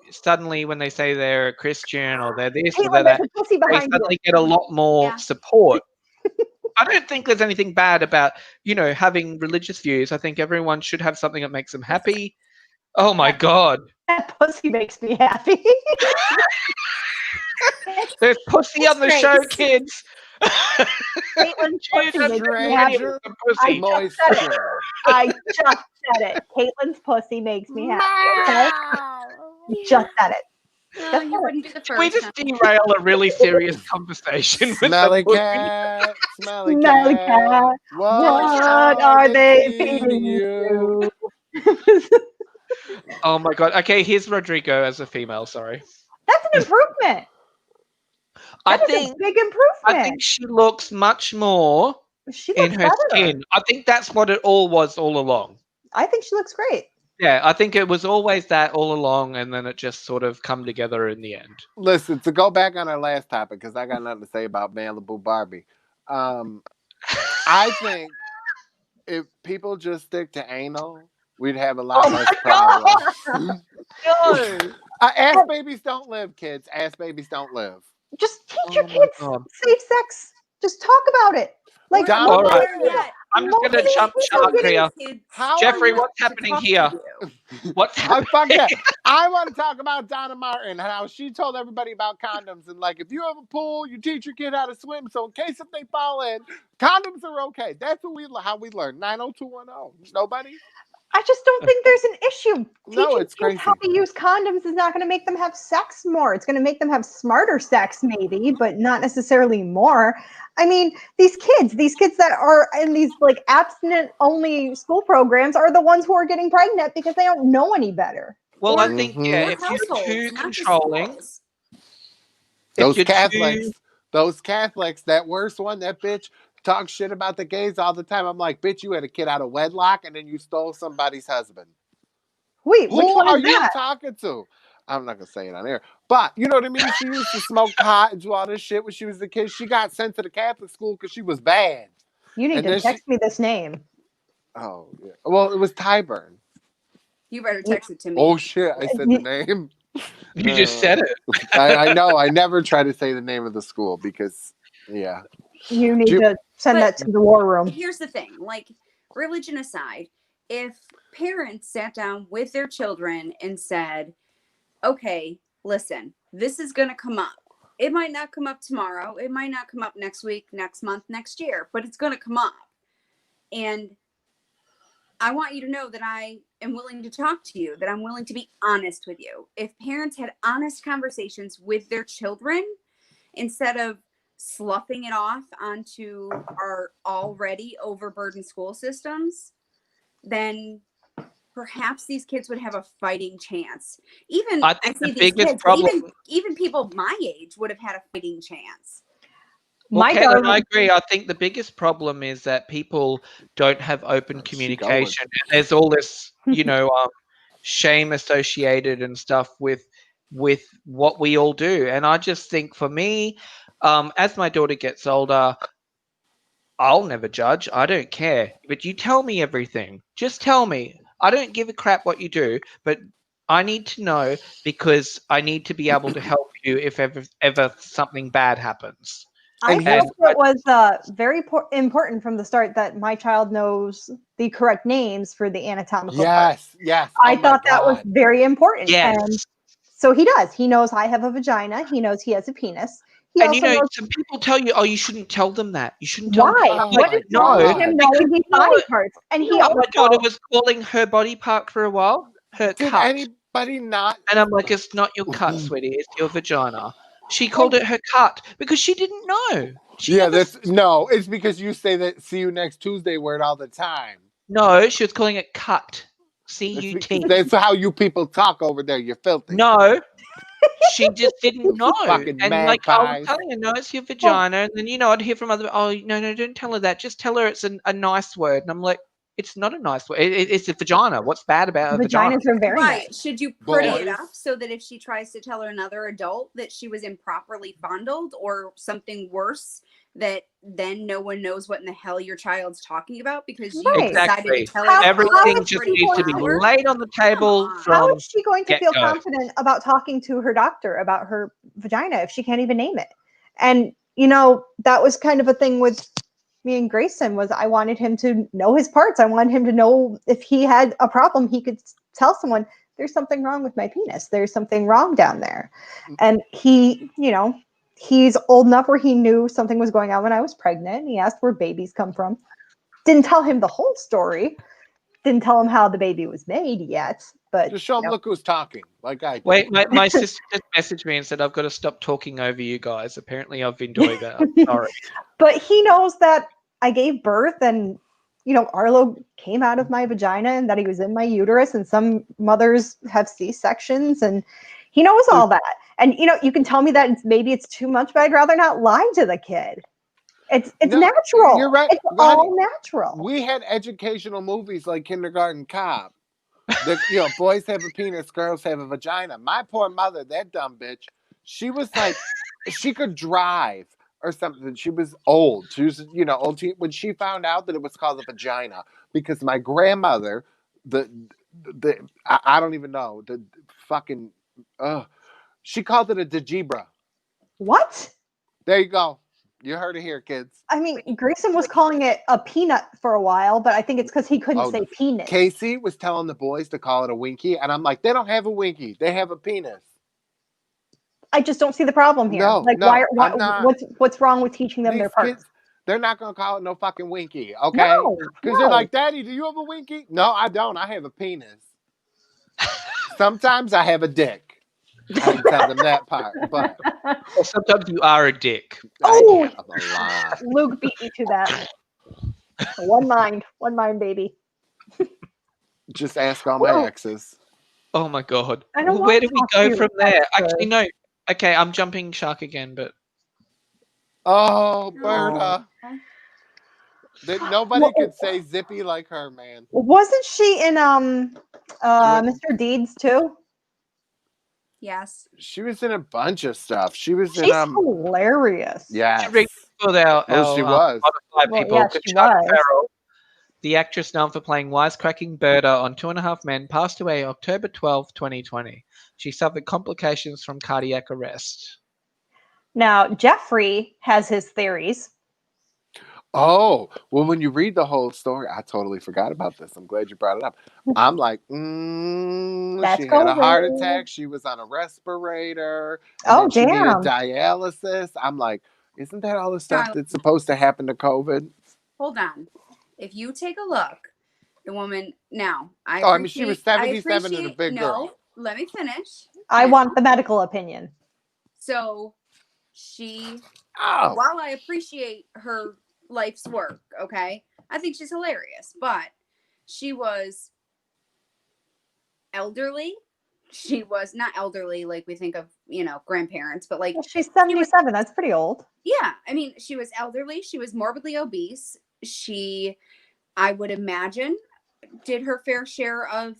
suddenly, when they say they're a Christian or they're this or they're There's that, a pussy they behind suddenly you. get a lot more Yeah. support. I don't think there's anything bad about, you know, having religious views. I think everyone should have something that makes them happy. Oh my God. That pussy makes me happy. There's pussy on the That's show, great. kids. Caitlin's pussy Dude, makes me happy. Treasure pussy. moisture. I just said it. Caitlin's pussy makes me happy. Okay? Just said it. Oh, you wouldn't be the Did we first. just derail a really serious conversation with Smelly the pussy? cat, smelly Smelly cat. cat. What are they feeding you? Oh my God. Okay, here's Rodrigo as a female. Sorry. That's an improvement. I That is think a big improvement. I think she looks much more she in looks her better. skin. I think that's what it all was all along. I think she looks great. Yeah, I think it was always that all along, and then it just sort of come together in the end. Listen, to go back on our last topic, because I got nothing to say about Malibu Barbie. I think if people just stick to anal, we'd have a lot less problems. No. Ass babies don't live, kids. Ass babies don't live. Just teach Oh your my kids God. safe sex. Just talk about it. Like, Donna, all right. Yeah. I'm just gonna jump shark here. Jeffrey, what's happening here? What's happening? Fuck that. I want to talk about Donna Martin and how she told everybody about condoms, and like, if you have a pool, you teach your kid how to swim, so in case if they fall in, condoms are okay. That's what how we learn. 90210. Nobody? I just don't think there's an issue. No, Teaching it's kids how to use condoms is not going to make them have sex more. It's going to make them have smarter sex, maybe, but not necessarily more. I mean, these kids that are in these like abstinent-only school programs are the ones who are getting pregnant because they don't know any better. Well, I think, yeah, Or if you're households, too not just controlling, schools. Those you're Catholics, that worst one, that bitch talks shit about the gays all the time. I'm like, bitch, you had a kid out of wedlock and then you stole somebody's husband. Wait, which Who one are is you that? talking to? I'm not gonna say it on air, but you know what I mean. She used to smoke pot and do all this shit when she was a kid. She got sent to the Catholic school because she was bad. You need And to then text me this name. Oh, yeah. Well, it was Tyburn. You better text it to me. Oh shit! I said the name. you just said it. I know. I never try to say the name of the school because, yeah. You need to send that to the war room. Here's the thing, like, religion aside, if parents sat down with their children and said, okay, listen, this is going to come up. It might not come up tomorrow. It might not come up next week, next month, next year, but it's going to come up. And I want you to know that I am willing to talk to you, that I'm willing to be honest with you. If parents had honest conversations with their children instead of sloughing it off onto our already overburdened school systems, then perhaps these kids would have a fighting chance. Even I think the biggest problem, even people my age would have had a fighting chance. Well, Katelyn, I agree. I think the biggest problem is that people don't have open communication. And there's all this, you know, shame associated and stuff with what we all do. And I just think for me, as my daughter gets older, I'll never judge. I don't care. But you tell me everything. Just tell me. I don't give a crap what you do, but I need to know because I need to be able to help you if ever something bad happens. I And felt it was very important from the start that my child knows the correct names for the anatomical parts. Yes. I Oh my thought that was God. very important. And Yes. so he does. He knows I have a vagina. He knows he has a penis. He And also knows some people tell you, oh, you shouldn't tell them that. You shouldn't tell them. why. Oh What my is wrong with God. him because knowing these you know body what- parts? And You he know what my daughter also was calling her body part for a while? Her Did cut. anybody not? And I'm like, it's not your cut, sweetie. It's your vagina. She called it her cut because she didn't know. She Yeah, never. no. It's because you say that "see you next Tuesday" word all the time. No, she was calling it cut. That's, C-U-T. that's how you people talk over there. You're filthy. No, she just didn't know. Fucking And like I was magpies. telling her, no, it's your vagina. And then I'd hear from other. Oh no, don't tell her that. Just tell her it's a nice word. And I'm like, it's not a nice word. It's a vagina. What's bad about a vagina? vaginas are very Right. nice. Should you pretty it Boys. up so that if she tries to tell another adult that she was improperly fondled or something worse, that then no one knows what in the hell your child's talking about because you Right. decided to Exactly. tell her to Everything call it just pretty needs to be flower? laid on the table Come on. How from is she going to feel get-go. confident about talking to her doctor about her vagina if she can't even name it? And that was kind of a thing with me and Grayson was I wanted him to know his parts. I wanted him to know if he had a problem, he could tell someone there's something wrong with my penis. There's something wrong down there. And he, he's old enough where he knew something was going on when I was pregnant. He asked where babies come from. Didn't tell him the whole story. Didn't tell him how the baby was made yet. But Just show them, look who's talking, like I do. Wait, my sister just messaged me and said I've got to stop talking over you guys. Apparently, I've been doing that. I'm sorry. But he knows that I gave birth and, Arlo came out of my vagina and that he was in my uterus. And some mothers have C-sections and he knows all that. And, you can tell me that maybe it's too much, but I'd rather not lie to the kid. It's No, natural. you're right. It's Honey, all natural. We had educational movies like Kindergarten Cop. That boys have a penis, girls have a vagina. My poor mother, that dumb bitch, she was like, she could drive or something. She was old. She was, old. When she found out that it was called a vagina, because my grandmother, I don't even know, the fucking, she called it a dejibra. What? There you go. You heard it here, kids. I mean, Grayson was calling it a peanut for a while, but I think it's because he couldn't say penis. Casey was telling the boys to call it a winky, and I'm like, they don't have a winky. They have a penis. I just don't see the problem here. No, why I'm not. what's wrong with teaching them These their parts? kids, they're not going to call it no fucking winky, okay? Because they're like, Daddy, do you have a winky? No, I don't. I have a penis. Sometimes I have a dick. I didn't tell them that part, but sometimes you are a dick. Oh, I have a lot. Luke beat me to that. One mind, baby. Just ask all my exes. Oh my god. I don't Where do we go from there? exes. Actually, no. Okay, I'm jumping shark again, but Oh, Berta. Nobody could say zippy like her, man. Wasn't she in Mr. Deeds too? Yes. She was in a bunch of stuff. She was in She's hilarious. yes. she was. She was. People, yes, she Chuck was. Farrell, the actress known for playing wisecracking Berta on 2.5 Men, passed away October 12, 2020. She suffered complications from cardiac arrest. Now, Jeffrey has his theories. Oh, well, when you read the whole story, I totally forgot about this. I'm glad you brought it up. I'm like, she had a heart attack. She was on a respirator. And she needed dialysis. I'm like, isn't that all the stuff that's supposed to happen to COVID? Hold on. If you take a look, the woman now, she was 77 and a big girl. No, let me finish. I want the medical opinion. So while I appreciate her life's work, okay, I think she's hilarious, but she was elderly. She was not elderly like we think of, grandparents, but like she's 77. That's pretty old. Yeah, I mean, she was elderly. She was morbidly obese. She, I would imagine, did her fair share of,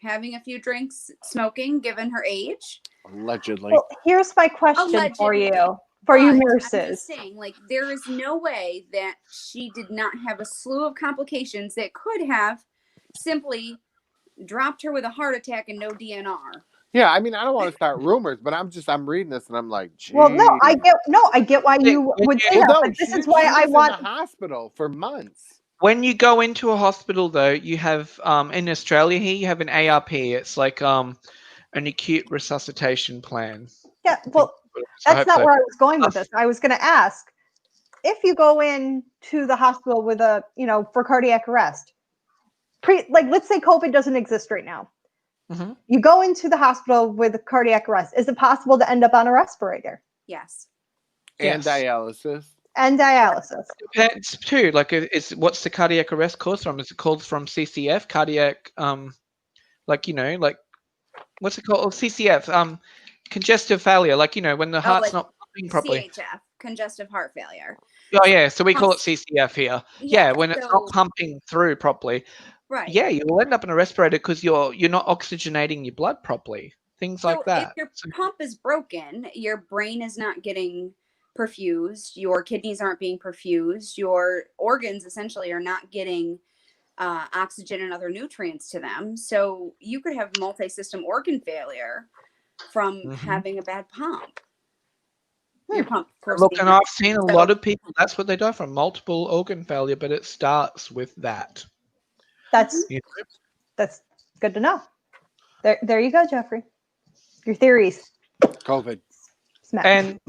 having a few drinks, smoking, given her age. Allegedly. Well, here's my question for you. For you nurses. I'm just saying, there is no way that she did not have a slew of complications that could have simply dropped her with a heart attack and no DNR. Yeah, I mean, I don't want to start rumors, but I'm reading this and I'm like, Well, no, I geez. get why you would say Well, that, no, but this she is why was I in want. the hospital for months. When you go into a hospital, though, you have in Australia here, you have an ARP. It's like an acute resuscitation plan. Yeah, I think well, I that's hope not so. where I was going with this. I was going to ask if you go in to the hospital with a, for cardiac arrest. Like, let's say COVID doesn't exist right now. Mm-hmm. You go into the hospital with a cardiac arrest. Is it possible to end up on a respirator? Yes. And Yes. dialysis. And dialysis. Depends too. Like, what's the cardiac arrest caused from? Is it called from CCF, cardiac, like what's it called? CCF, congestive failure. Like, when the heart's like not pumping properly. CHF, congestive heart failure. Oh yeah, so we call it CCF here. Yeah, when it's not so- pumping through properly. Right. Yeah, you'll end up in a respirator because you're not oxygenating your blood properly. Things like that. If your pump is broken, your brain is not getting perfused, your kidneys aren't being perfused, your organs essentially are not getting oxygen and other nutrients to them. So you could have multi-system organ failure from having a bad pump. Your pump, of course. Look, and I've seen a lot of people. That's what they die from, multiple organ failure. But it starts with that. That's good to know. There you go, Jeffrey. Your theories. COVID. Smack. And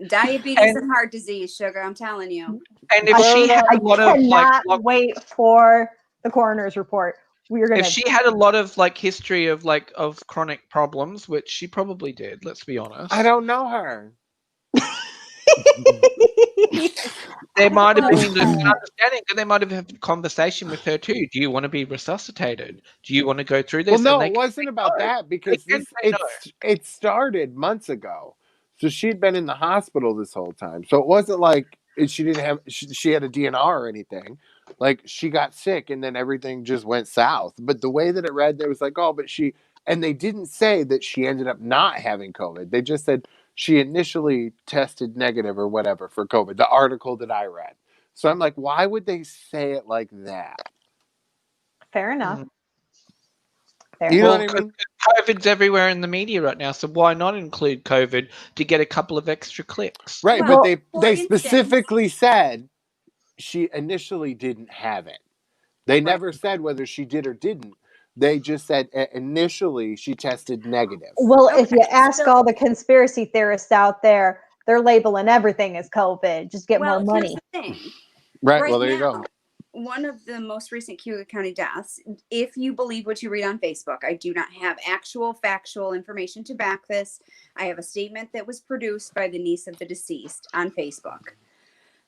diabetes and heart disease, sugar. I'm telling you. And if she had a lot of wait for the coroner's report. If she had a lot of history of chronic problems, which she probably did, let's be honest. I don't know her. There might have been an understanding, and they might have had a conversation with her too. Do you want to be resuscitated? Do you want to go through this? Well, no, it wasn't about that because it started months ago. So she'd been in the hospital this whole time. So it wasn't like she didn't have she had a DNR or anything. Like, she got sick and then everything just went south. But the way that it read, there was like, oh, but she, and they didn't say that she ended up not having COVID. They just said she initially tested negative or whatever for COVID, the article that I read. So I'm like, why would they say it like that? Fair enough. You know what I mean? COVID's everywhere in the media right now, so why not include COVID to get a couple of extra clicks? Right, but they specifically said she initially didn't have it. They never said whether she did or didn't. They just said initially she tested negative. Well, if you ask all the conspiracy theorists out there, they're labeling everything as COVID. Just get more money. Here's the thing. Right, well, there you go. One of the most recent Cuyahoga County deaths, if you believe what you read on Facebook, I do not have actual factual information to back this. I have a statement that was produced by the niece of the deceased on Facebook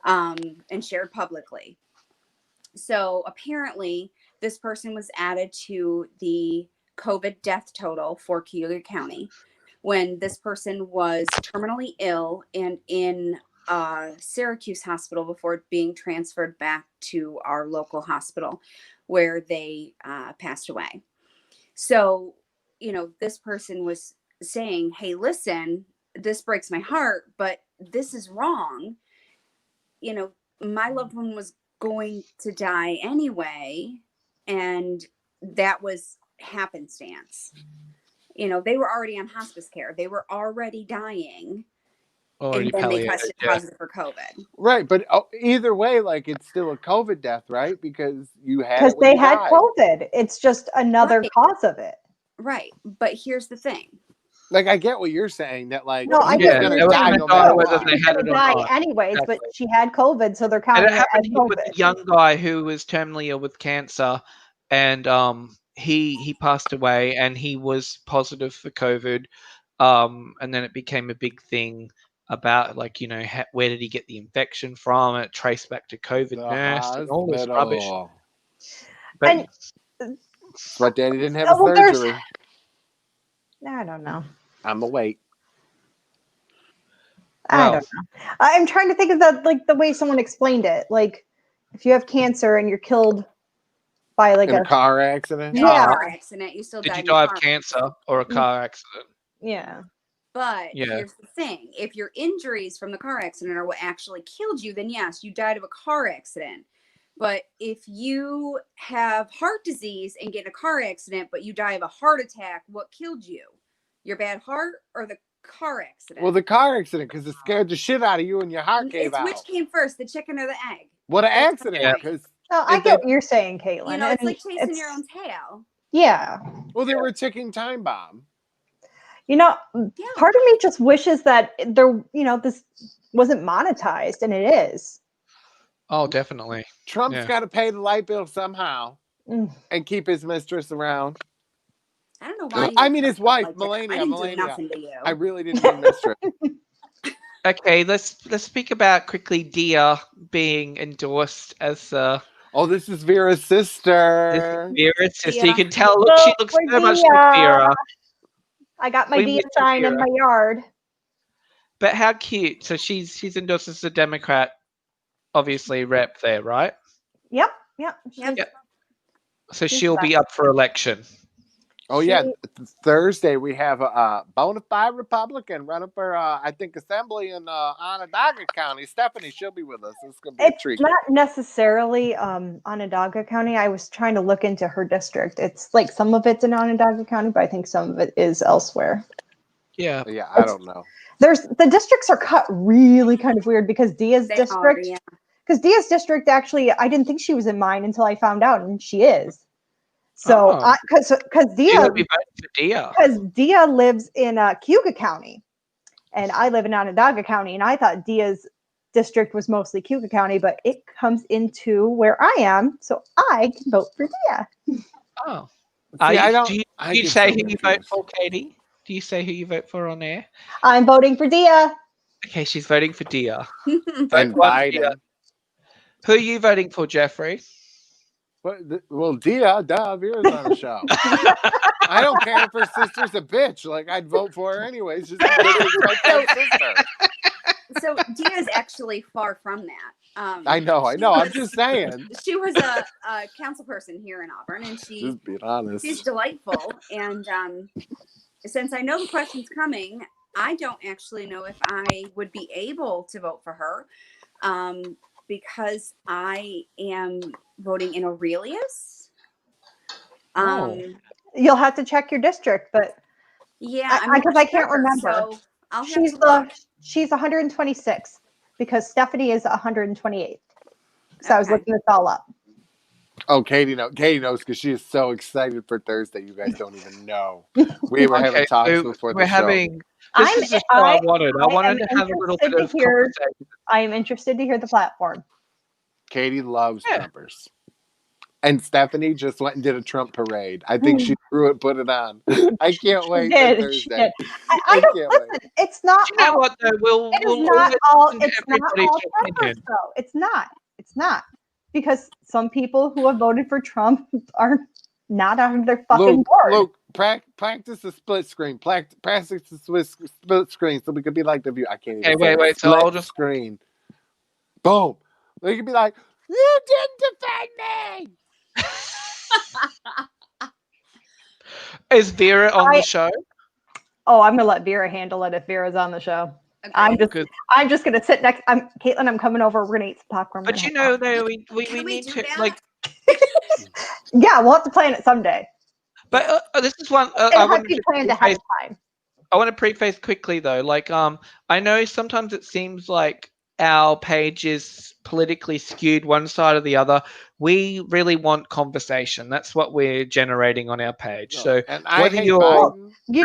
and shared publicly. So apparently this person was added to the COVID death total for Cuyahoga County when this person was terminally ill and in Syracuse hospital before being transferred back to our local hospital where they passed away. So, this person was saying, hey, listen, this breaks my heart, but this is wrong. My loved one was going to die anyway, and that was happenstance. They were already on hospice care. They were already dying. And then they tested positive for COVID. Right, but either way, it's still a COVID death, right? Because you had because they had COVID. It's just another cause of it. Right, but here's the thing. I get what you're saying. That no, I get going to die no matter what. They had to die anyways, but she had COVID, so they're counting it as COVID. With a young guy who was terminally ill with cancer, and he passed away, and he was positive for COVID, and then it became a big thing about where did he get the infection from? It traced back to COVID nurse and all this rubbish. But but Daddy didn't have a surgery. I don't know. I'm a wait. I don't know. I'm trying to think of the way someone explained it. If you have cancer and you're killed by a car accident. Yeah, car accident. You still did you die of cancer or a car accident? Yeah. But here's the thing. If your injuries from the car accident are what actually killed you, then yes, you died of a car accident. But if you have heart disease and get in a car accident, but you die of a heart attack, what killed you? Your bad heart or the car accident? Well, the car accident, because it scared the shit out of you and your heart gave It's out. which came first, the chicken or the egg? What an That's my accident! point. Because No, I get what you're saying, Caitlin. You know, it's and like chasing your own tail. Yeah. well, they were a ticking time bomb. You know, Yeah. part of me just wishes that there, this wasn't monetized, and it is. Oh, definitely. Trump's Yeah. got to pay the light bill somehow and keep his mistress around. I don't know why. I mean, his wife, like Melania. I didn't do Melania. nothing to you. I really didn't mean mistress. Okay, let's speak about quickly Dia being endorsed as Oh, this is Vera's sister. Vera's sister. Yeah. You can tell. Look, she looks so much like Vera. I got my We Dia miss you, sign in Vera. my yard. But how cute! So she's endorsed as a Democrat, obviously rep there, right? Yep. Yep. So She's she'll be up for election. Oh, yeah. Thursday, we have a bona fide Republican running for, I think, Assembly in Onondaga County. Stephanie, she'll be with us. It's going to be a It's treat. not necessarily Onondaga County. I was trying to look into her district. It's like some of it's in Onondaga County, but I think some of it is elsewhere. Yeah. Yeah, I don't know. The districts are cut really kind of weird because Dia's They district. are, yeah. Because Dia's district, actually, I didn't think she was in mine until I found out, and she is. So, because You're gonna Dia, be voting for Dia. because Dia lives in Cayuga County, and I live in Onondaga County, and I thought Dia's district was mostly Cayuga County, but it comes into where I am, so I can vote for Dia. Oh. See, Do you say who you vote for, Katie? Do you say who you vote for on air? I'm voting for Dia. Okay, she's voting for Dia. And Vote for Dia. Biden. Who are you voting for, Jeffrey? Well, Dia, Vera's on the show. I don't care if her sister's a bitch. Like, I'd vote for her anyways, just because it's my third sister. So Dia's actually far from that. I know. I'm just saying. She was a council person here in Auburn, and Just being honest. she's delightful. And since I know the question's coming, I don't actually know if I would be able to vote for her because I am voting in Aurelius. You'll have to check your district, but Yeah, because I can't remember. So I'll have to look. She's 126 because Stephanie is 128. So I was looking this all up. Oh, Katie knows because she is so excited for Thursday. You guys don't even know. We were having talks before the show. This is the show I wanted. I wanted to have a little bit of conversation. I am interested to hear the platform. Katie loves Trumpers. And Stephanie just went and did a Trump parade. I think she threw it, put it on. I can't wait for Thursday. She did. I don't listen. It's not. You know what though? It's not all Trumpers, though. It's not. It's not. Because some people who have voted for Trump are not on their fucking board. Look, practice the split screen. Practice the split screen so we could be like the view. I can't even say wait. So I'll just screen. Boom. They could be like, you didn't defend me. Is Vera on the show? Oh, I'm gonna let Vera handle it if Vera's on the show. Okay. I'm just gonna sit next. Caitlin. I'm coming over. We're gonna eat some popcorn. But you know, though, we need to like. Yeah, we'll have to plan it someday. But this is one I want to plan ahead of time. I want to preface quickly though. Like, I know sometimes it seems like our page is politically skewed one side or the other. We really want conversation. That's what we're generating on our page. So whether you're we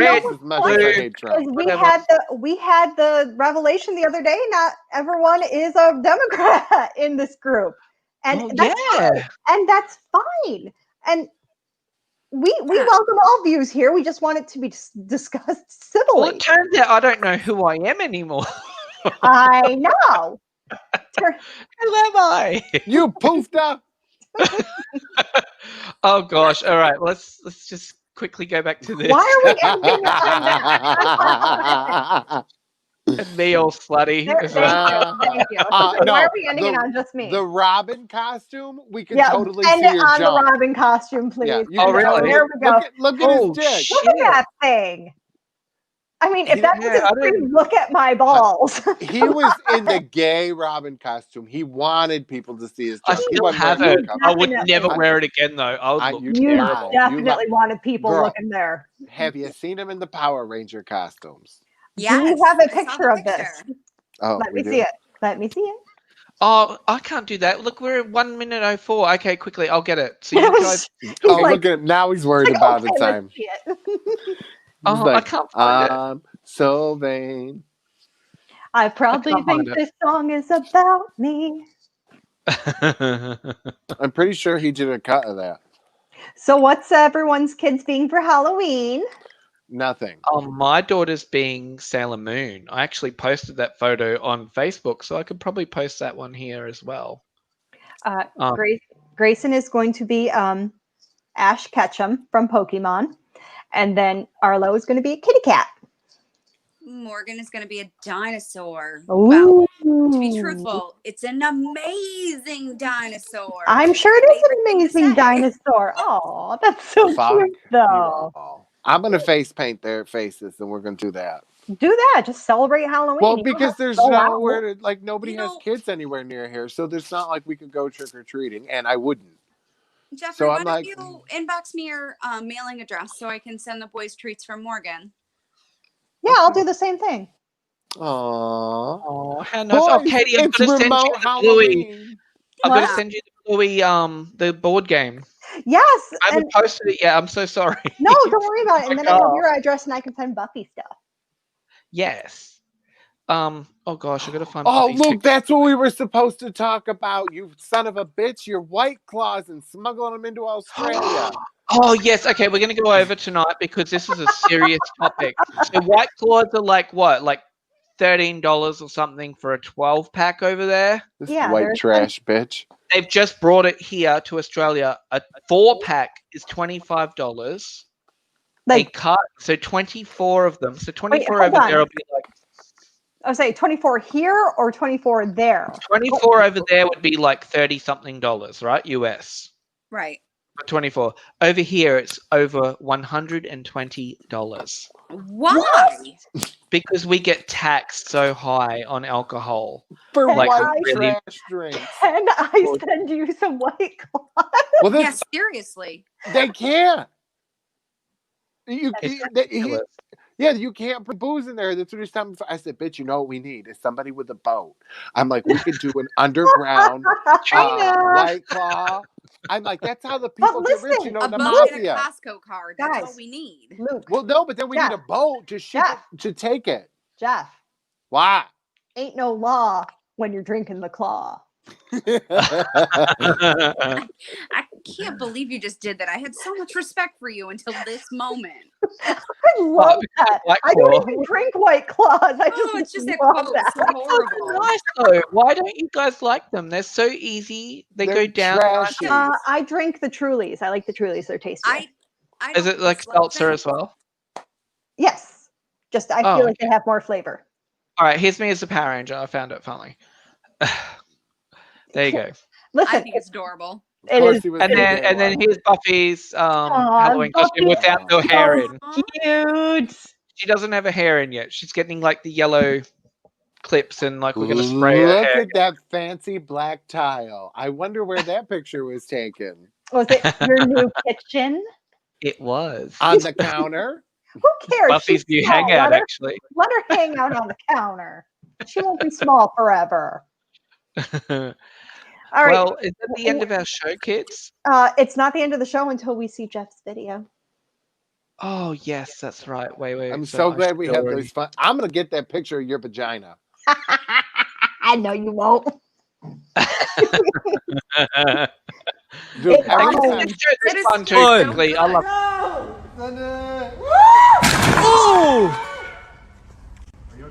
had the revelation the other day. Not everyone is a Democrat in this group, and that's fine. And we welcome all views here. We just want it to be discussed civilly. Well, it turns out I don't know who I am anymore. I know. Who am I? You poofed up. Oh gosh! All right, let's just quickly go back to this. Why are we ending on that? And me all slutty. Thank you. Why are we ending it on just me? The Robin costume, we can totally see your on jump. The Robin costume, please. Yeah, oh, really? There we go. Look at his dick. Look at that thing. I mean, if that Yeah, wasn't I free, didn't- look at my balls. He was in the gay Robin costume. He wanted people to see his I junk. He still wasn't have wearing it. makeup. I would Definitely. never wear it again, though. I would look you You terrible. definitely wanted people Girl. looking there. Have you seen him in the Power Ranger costumes? Yes, Do we have a I saw the picture of this? Oh, Let we me do? see it. Let me see it. Oh, I can't do that. Look, we're at 1:04. Okay, quickly, I'll get it. So you guys. He's Oh, like, look at him. Now he's worried like, about okay, the let's time. see it. He's Oh, like, I can't find it. I'm so vain. I probably can't find think it. this song is about me. I'm pretty sure he did a cut of that. So what's everyone's kids being for Halloween? Nothing. My daughter's being Sailor Moon. I actually posted that photo on Facebook, so I could probably post that one here as well. Grayson is going to be Ash Ketchum from Pokemon. And then Arlo is going to be a kitty cat. Morgan is going to be a dinosaur. Ooh. Well, to be truthful, it's an amazing dinosaur. I'm sure it is an amazing dinosaur. dinosaur. Oh, that's so Fuck cute, you though. all. I'm going to face paint their faces, and we're going to do that. Do that. Just celebrate Halloween. Well, You don't because have to there's go out. nowhere to, like, nobody You has know- kids anywhere near here, so there's not like we could go trick-or-treating, and I wouldn't. Jeffrey, So why I'm don't like- you inbox me your mailing address so I can send the boys treats from Morgan? Yeah, I'll do the same thing. Aww. Oh, how nice. Oh, Boys, Katie, I'm it's going to send you remote the Bluey. Halloween. I'm going to What? send you the Bluey, the board game. Yes. I And haven't posted it yet. I'm so sorry. no, don't worry about it. And my then I have God. your address and I can send Buffy stuff. Yes. Oh gosh, I gotta find. Oh, Buffy's look, picture. that's what we were supposed to talk about, you son of a bitch. Your White Claws and smuggling them into Australia. Oh yes, okay, we're gonna go over tonight because this is a serious topic. So White Claws are like what, like $13 or something for a 12-pack over there. This Yeah, white there's trash bitch. They've just brought it here to Australia. A 4-pack is $25. A Like, cut, so 24 of them. So 24 hold over on. there will be like I was saying 24 here or 24 there? 24 over there would be like $30-something, right? US. Right. 24. Over here, it's over $120 Why? because we get taxed so high on alcohol. For Like, white really- trash drinks. Can I send you some White Claws? Well, Yeah, seriously. they can't. You, It's he- yeah, you can't put booze in there. That's what he's telling me. I said, bitch, you know what we need is somebody with a boat. I'm like, we could do an underground White Claw. I'm like, that's how the people get rich, you know, A the boat and a mafia. Costco card. That's all Guys. we need. Luke, Well, no, but then we need Yeah. a boat to ship Yeah. it, to take it. Jeff, Why? ain't no law when you're drinking the claw. I can't believe you just did that. I had so much respect for you until this moment. I love that. White I don't Claw. even drink White Claws. I just, Oh, it's just that love quote. that. So horrible. Nice though. Why don't you guys like them? They're so easy. They They're go down. trashy. I drink the Trulies. I like the Trulies. They're tasty. I Is don't it like dislike seltzer them. as well? Yes. Just I Oh, feel like they have more flavor. All right, here's me as a Power Ranger. I found it finally. There you go. I Listen, think it's adorable. Of it course is he was And the then gay and then one. here's Buffy's Halloween costume Buffy without no hair in. Aw. cute. She doesn't have a hair in yet. She's getting like the yellow clips and like we're gonna spray her Look hair. at that fancy black tile. I wonder where that picture was taken. Was it your new kitchen? It was On the counter? Who cares? Buffy's She's new small. hangout actually. Let her hang out on the counter. She won't be small forever. All right. Well, is that the end of our show, kids? It's not the end of the show until we see Jeff's video. Oh yes, that's right. Wait. I'm so I glad should we go have already. those fun. I'm going to get that picture of your vagina. I know you won't. Dude, It's every fun. time. This show It is is fun too. so Quickly, I love. Are you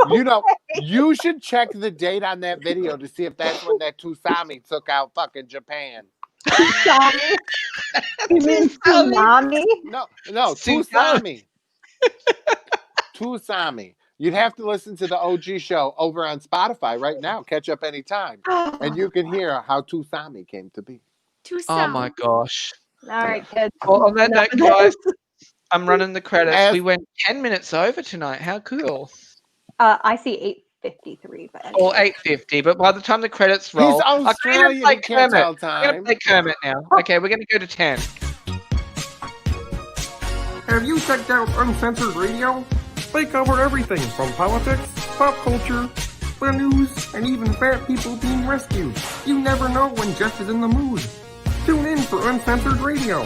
okay? You know, you should check the date on that video to see if that's when that Tusami took out fucking Japan. Tsunami? You mean tsunami? No, Tsunami. Tusami. Tusami. You'd have to listen to the OG show over on Spotify right now. Catch up anytime. And you can hear how Tusami came to be. Too Oh my gosh. All right, kids. Well, on that Enough note, of guys, this. I'm running the credits. As- We went 10 minutes over tonight. How cool. I see 8:53, but Or anyway. 8:50, but by the time the credits roll, He's Australian. He can't tell We're going time. to play Kermit now. Okay, we're going to go to 10. Have you checked out Uncensored Radio? They cover everything from politics, pop culture, the news, and even fat people being rescued. You never know when Jeff is in the mood. Tune in for Uncensored Radio.